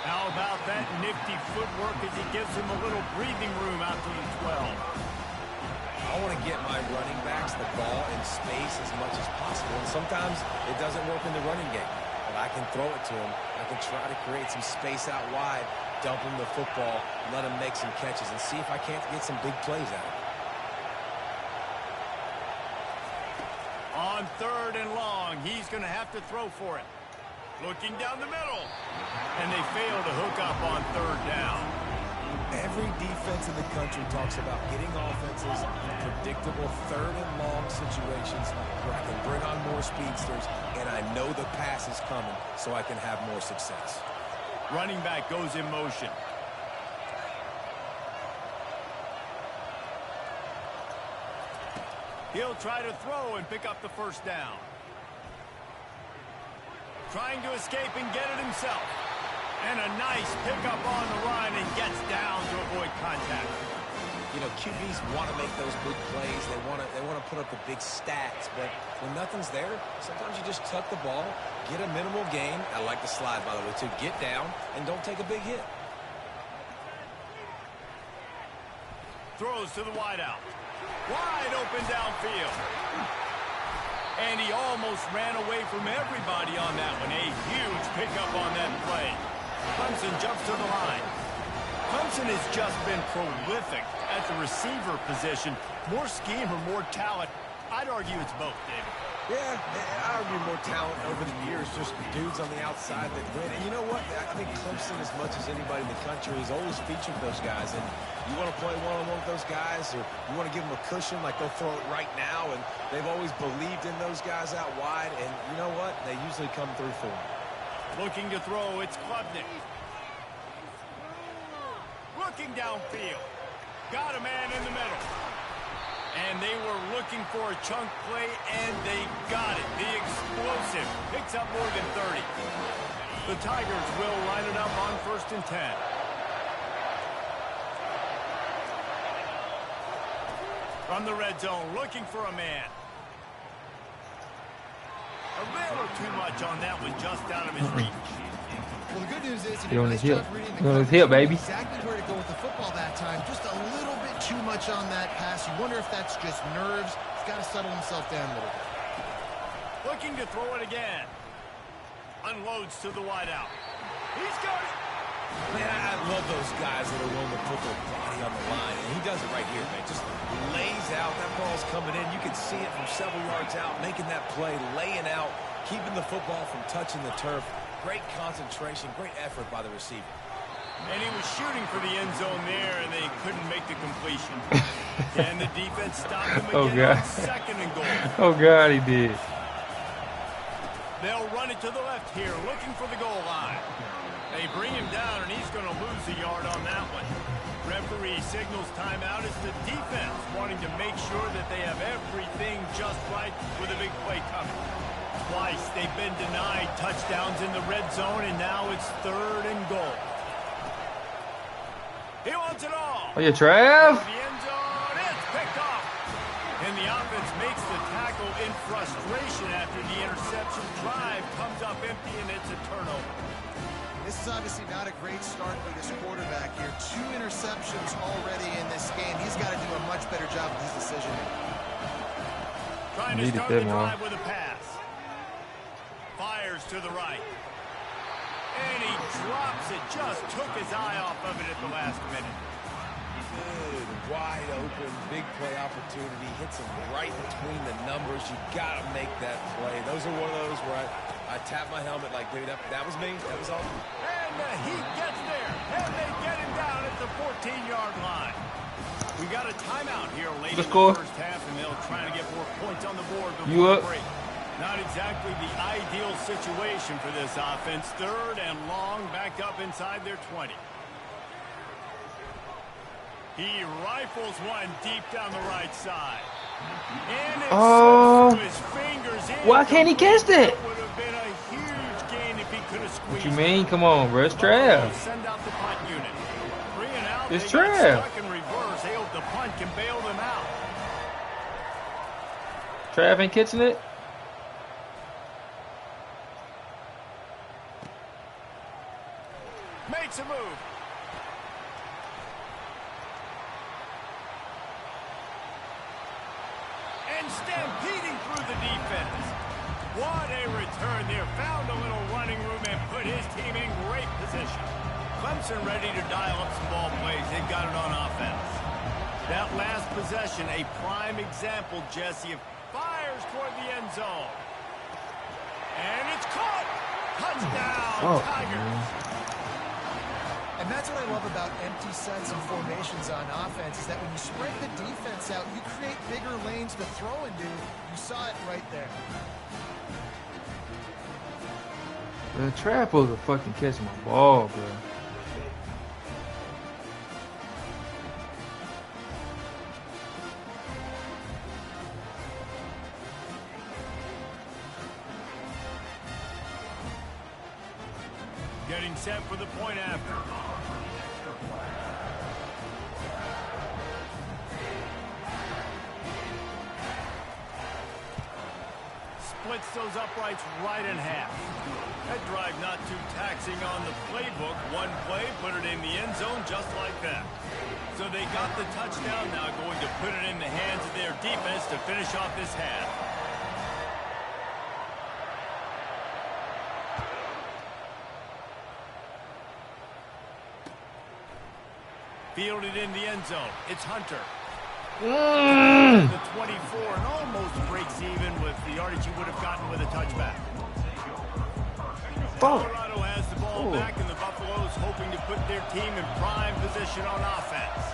How about that nifty footwork as he gives him a little breathing room out to the 12. I want to get my running backs the ball in space as much as possible. And sometimes it doesn't work in the running game. But I can throw it to them. I can try to create some space out wide, dump them the football, let them make some catches, and see if I can't get some big plays out of it. On 3rd and long, he's going to have to throw for it. Looking down the middle. And they fail to hook up on 3rd down. Every defense in the country talks about getting offenses in predictable 3rd and long situations where I can bring on more speedsters and I know the pass is coming so I can have more success. Running back goes in motion. He'll try to throw and pick up the 1st down. Trying to escape and get it himself. And a nice pickup on the run and gets down to avoid contact. You know, QBs want to make those big plays. They want to put up the big stats. But when nothing's there, sometimes you just tuck the ball, get a minimal gain. I like the slide, by the way, too. Get down and don't take a big hit. Throws to the wideout. Wide open downfield. And he almost ran away from everybody on that one. A huge pickup on that play. Clemson jumps to the line. Clemson has just been prolific at the receiver position. More scheme or more talent? I'd argue it's both, David. Yeah, I argue more talent over the years, just dudes on the outside that win. And you know what? I think Clemson, as much as anybody in the country, has always featured those guys. And you want to play one-on-one with those guys, or you want to give them a cushion, like they'll throw it right now. And they've always believed in those guys out wide. And you know what? They usually come through for them. Looking to throw, it's Klubnik. Looking downfield. Got a man in the middle. And they were looking for a chunk play, and they got it. The explosive picks up more than 30. The Tigers will line it up on 1st and 10. From the red zone, looking for a man. A little too much on that one, just out of his reach. Well, the good news is he on his hip. He on his hip, baby. Exactly where to go with the football that time. Just a little bit too much on that pass. You wonder if that's just nerves. He's got to settle himself down a little bit. Looking to throw it again. Unloads to the wideout. He's got it. Man, I love those guys that are willing to put their body on the line. And he does it right here, man. Just lays out. That ball's coming in. You can see it from several yards out, making that play, laying out, keeping the football from touching the turf. Great concentration, great effort by the receiver. And he was shooting for the end zone there, and they couldn't make the completion. And the defense stopped him again on 2nd and goal. Oh, God, he did. They'll run it to the left here, looking for the goal line. They bring him down, and he's going to lose a yard on that one. Referee signals timeout as the defense wanting to make sure that they have everything just right with a big play coming. Twice they've been denied touchdowns in the red zone, and now it's 3rd and goal. He wants it all. Oh, yeah, Trav. The end zone, it's picked off. And the offense makes the tackle in frustration after the interception. Drive comes up empty, and it's a turnover. This is obviously not a great start for this quarterback here. 2 interceptions already in this game. He's got to do a much better job with his decision. Trying to start the drive with a pass. Fires to the right. And he drops it. Just took his eye off of it at the last minute. Good, wide open, big play opportunity. Hits him right between the numbers. You got to make that play. Those are one of those where I tap my helmet like, dude, that was me. That was all. And he gets there. And they get him down at the 14-yard line. We got a timeout here late in the first half, and they'll try to get more points on the board before the break. Not exactly the ideal situation for this offense. 3rd and long, back up inside their 20. He rifles one deep down the right side. And it slips through his fingers in. Why can't he catch that? It would have been a huge gain if he could have squeezed. What you mean? Come on, bro. It's Trav. Send out the punt unit. 3 and out. It's Trav. Stuck in reverse. They hope the punt can bail them out. Trav ain't catching it. Makes a move. And stampeding through the defense. What a return there. Found a little running room and put his team in great position. Clemson ready to dial up some ball plays. They've got it on offense. That last possession, a prime example, Jesse, of fires toward the end zone. And it's caught. Touchdown, Tigers. And that's what I love about empty sets and formations on offense is that when you spread the defense out, you create bigger lanes to throw into. You saw it right there. The trap was a fucking catch my ball, bro. Getting set for the point after. Splits those uprights right in half. That drive not too taxing on the playbook. One play, put it in the end zone just like that. So they got the touchdown, now going to put it in the hands of their defense to finish off this half. Fielded in the end zone. It's Hunter. The 24 and almost breaks even with the yardage he would have gotten with a touchback. Colorado has the ball back, and the Buffaloes hoping to put their team in prime position on offense.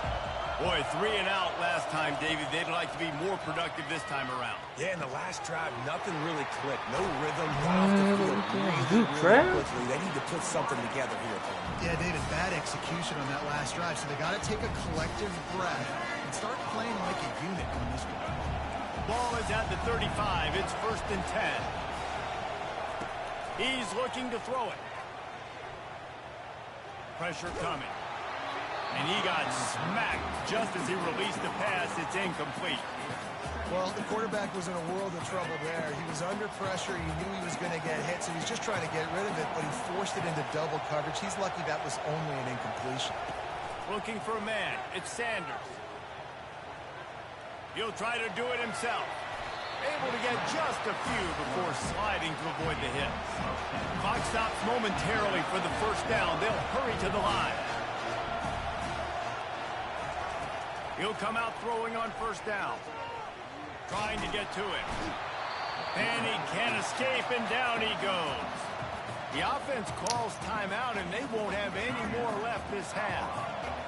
Boy, 3 and out last time, David. They'd like to be more productive this time around. Yeah, in the last drive, nothing really clicked. No rhythm. Got off the field really quickly. They need to put something together here, Tom. Yeah, David, bad execution on that last drive. So they got to take a collective breath and start playing like a unit on this one. Ball is at the 35. It's 1st and 10. He's looking to throw it. Pressure coming. And he got smacked just as he released the pass. It's incomplete. Well, the quarterback was in a world of trouble there. He was under pressure. He knew he was going to get hit, so he's just trying to get rid of it, but he forced it into double coverage. He's lucky that was only an incompletion. Looking for a man. It's Sanders. He'll try to do it himself. Able to get just a few before sliding to avoid the hits. Clock stops momentarily for the first down. They'll hurry to the line. He'll come out throwing on first down. Trying to get to it. And he can't escape, and down he goes. The offense calls timeout, and they won't have any more left this half.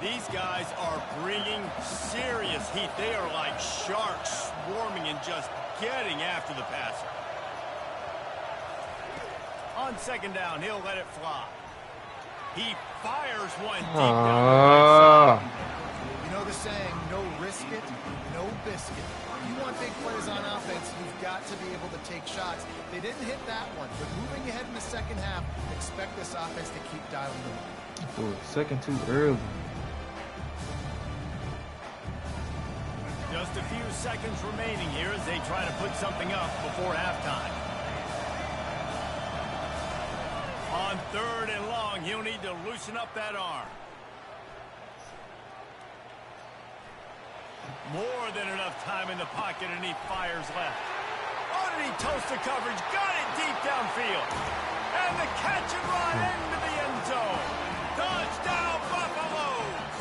These guys are bringing serious heat. They are like sharks swarming and just getting after the passer. On second down, he'll let it fly. He fires one deep down the right side. You know the saying, no risk it, no biscuit. If you want big plays on offense, you've got to be able to take shots. They didn't hit that one, but moving ahead in the second half, expect this offense to keep dialing them. Oh, second too early. Just a few seconds remaining here as they try to put something up before halftime. On 3rd and long, he'll need to loosen up that arm. More than enough time in the pocket, and he fires left. Oh, did he toast the coverage? Got it deep downfield. And the catch and run into the end zone. Touchdown, Buffaloes!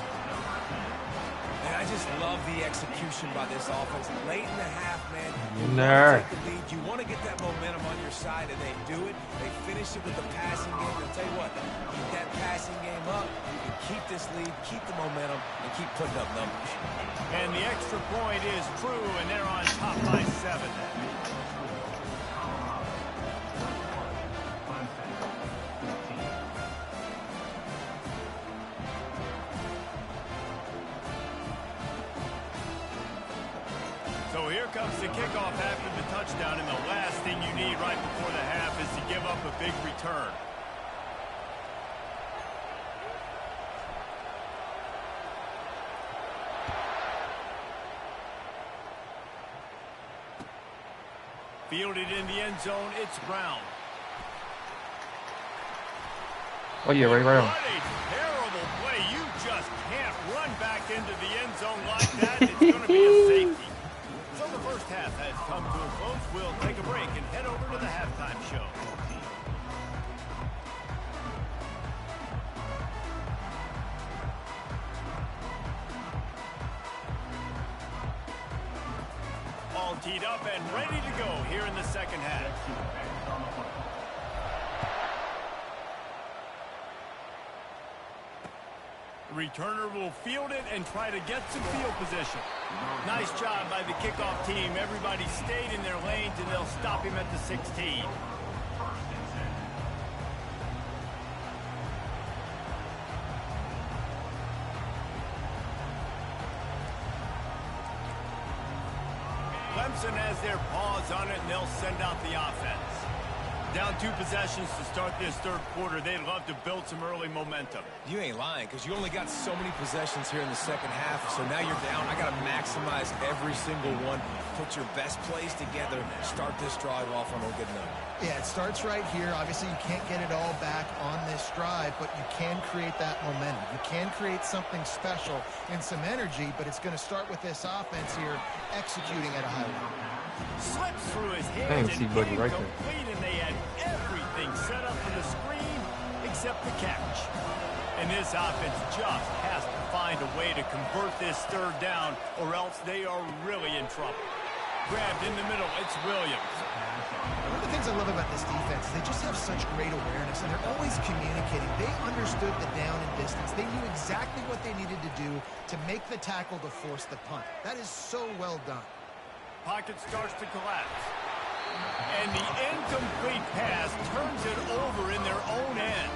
And I just love the execution by this offense. Late in the half, man, you want to take the lead. You want to get that momentum on your side, and they do it. They finish it with the passing game. And I'll tell you what, keep that passing game up. You can keep this lead, keep the momentum, and keep putting up numbers. And the extra point is true, and they're on top by 7. So here comes the kickoff after the touchdown, and the last thing you need right before the half is to give up a big return. Fielded in the end zone, it's Brown. Oh, yeah, right on. What a terrible play. You just can't run back into the end zone like that. It's going to be a safety. So the first half has all teed up and ready to go here in the second half. The returner will field it and try to get some field position. Nice job by the kickoff team. Everybody stayed in their lanes, and they'll stop him at the 16. Clemson has their paws on it, and they'll send out the offense. Down 2 possessions to start this third quarter. They'd love to build some early momentum. You ain't lying, because you only got so many possessions here in the second half, so now you're down. I got to maximize every single one. Put your best plays together. Start this drive off on a good note. Yeah, it starts right here. Obviously, you can't get it all back on this drive, but you can create that momentum. You can create something special and some energy, but it's going to start with this offense here executing at a high level. Slips through his hands and Buddy right there. incomplete, and they had everything set up for the screen except the catch. And this offense just has to find a way to convert this third down, or else they are really in trouble. Grabbed in the middle, it's Williams. One of the things I love about this defense is they just have such great awareness, and they're always communicating. They understood the down and distance. They knew exactly what they needed to do to make the tackle to force the punt. That is so well done. Pocket starts to collapse. And the incomplete pass turns it over in their own end.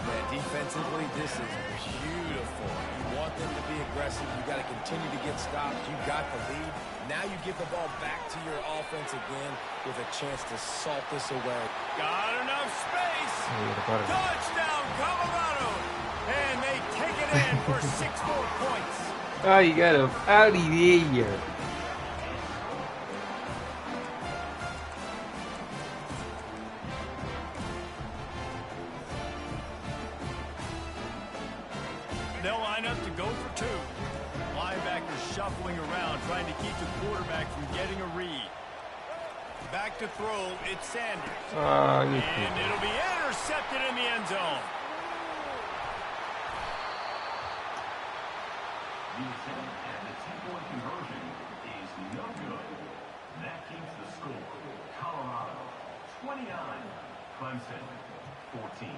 Man, defensively, this is beautiful. You want them to be aggressive. You got to continue to get stops. You got the lead. Now you give the ball back to your offense again with a chance to salt this away. Got enough space. Touchdown, Colorado. And they take it in for 6 more points. Oh, you got him out of here. They'll line up to go for 2. Linebackers shuffling around, trying to keep the quarterback from getting a read. Back to throw, it's Sanders. And it'll be intercepted in the end zone. The attempt at the 2-point conversion is no good. That keeps the score. Colorado 29, Clemson 14.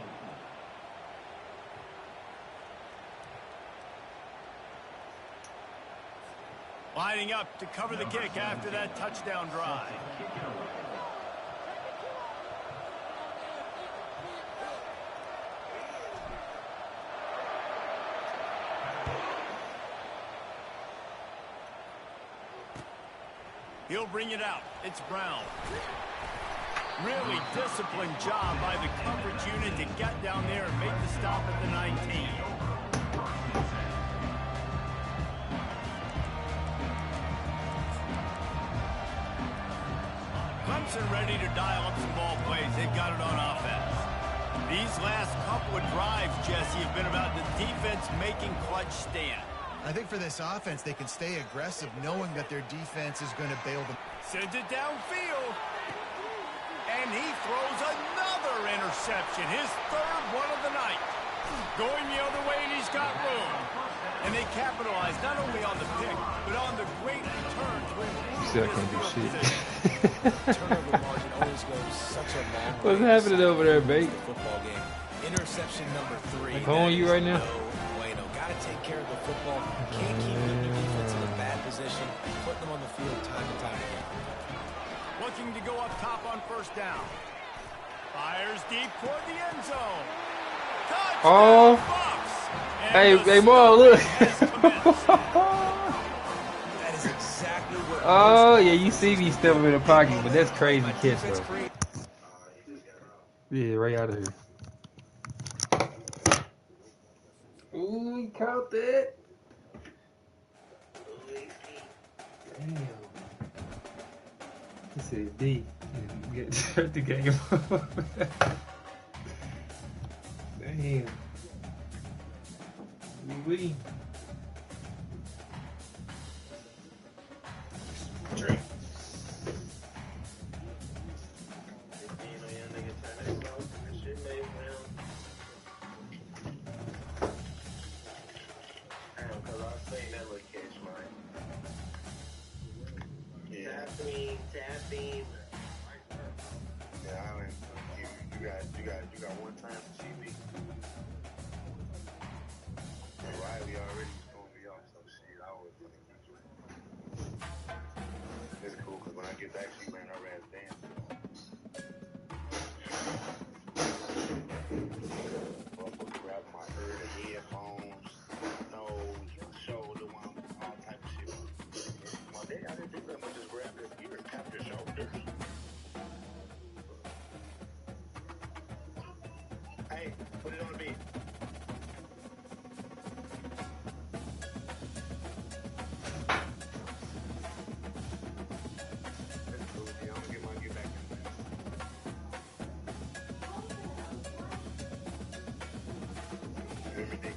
Lining up to cover the kick after that touchdown drive. He'll bring it out. It's Brown. Really disciplined job by the coverage unit to get down there and make the stop at the 19. Clemson ready to dial up some ball plays. They've got it on offense. These last couple of drives, Jesse, have been about the defense making clutch stand. I think for this offense, they can stay aggressive knowing that their defense is going to bail them. Sends it downfield. And he throws another interception. His 3rd one of the night. Going the other way, and he's got room. And they capitalize not only on the pick, but on the great return to improve this field position. Turnover margin always goes such a long way. What's happening over there, mate? Football game. Interception number 3. Like calling you right now? No way, no. Got to take care of the football. Can't keep putting your defense in a bad position. Putting them on the field time and time again. Looking to go up top on 1st down. Fires deep toward the end zone. Touchdown, Bucks! Hey, Mo, look. That is exactly what. Oh, yeah, you see me stepping in the pocket, but that's crazy catch, bro. Yeah, right out of here. Ooh, he caught that. Damn. He said D. Get the game. Damn. We. Drink. Cause I seen that little catch, man. Yeah. Tapping, tapping. Yeah, I mean, you got one time for CB. And Riley already was going to be off, so shit, I was like, it's cool, because when I get back, she ran her ass down. Motherfucker grabbed my ear, the headphones, nose, shoulder, all type of shit. My dad, I didn't do that much, just grab his ear and tap his shoulders. Hey, put it on the beat. That's cool, yeah, I'm gonna get back in there. Everything.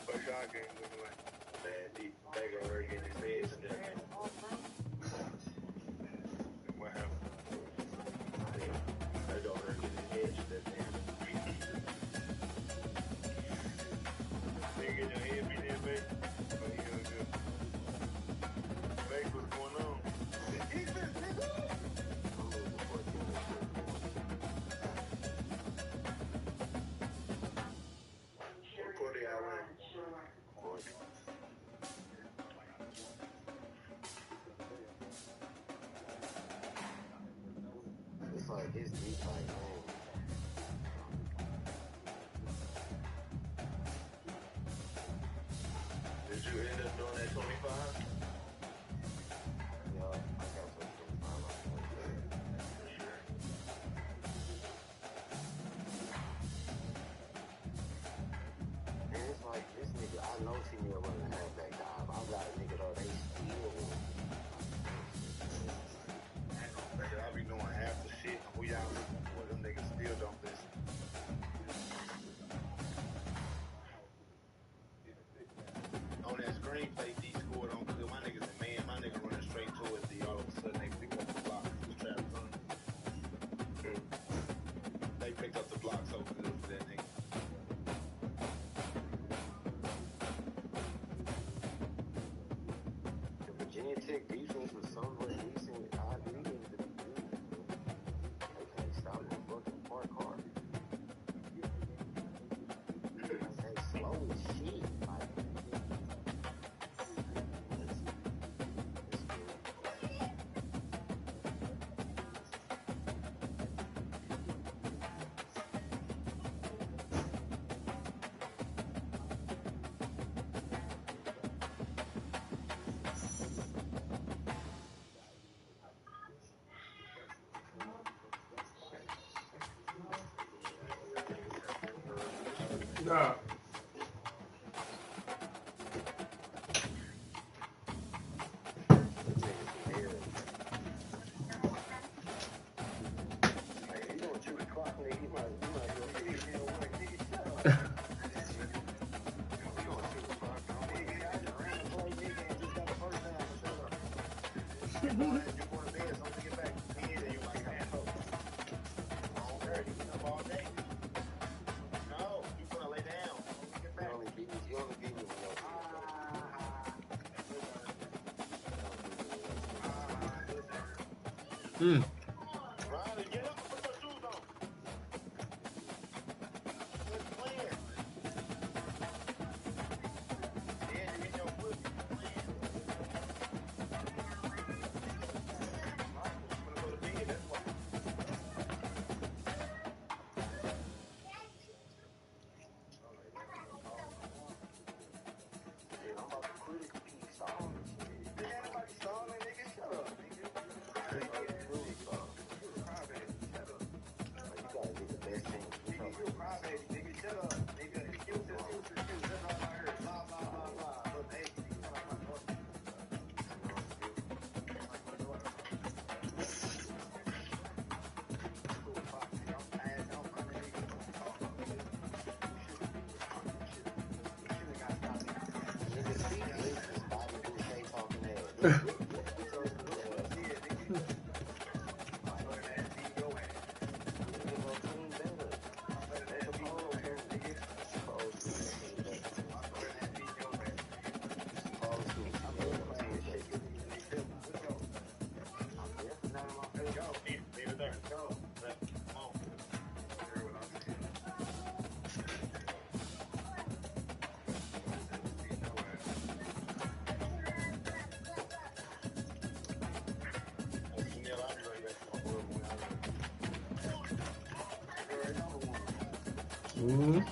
But y'all game looking like bad deep. They go her getting his head stuck. What happened? They go her getting his head stuck. You get your head beat in, babe? Oh, you doing good. Babe, what's going on? Defense, nigga! What quarter y'all in? It's like his deep like, man. Did you end up doing that 25? Yeah, I got some 25 for sure. And it's like, this nigga, I know T-Mill running the halfback dive. I got a nigga though, they still I be doing half the shit. We out with them niggas still don't listen. On that screenplay, D scored on good. My niggas a man. My nigga running straight towards D. All of a sudden, they pick up the block. The trap run. They picked up the block so good for that nigga. The Virginia Tech defense was somewhat decent. I agree with the they can't stop the fucking park car. They slow as shit. Like, Nah. Mm. Mm-hmm.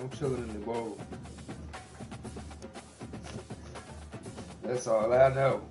I'm chilling in the bowl. That's all I know.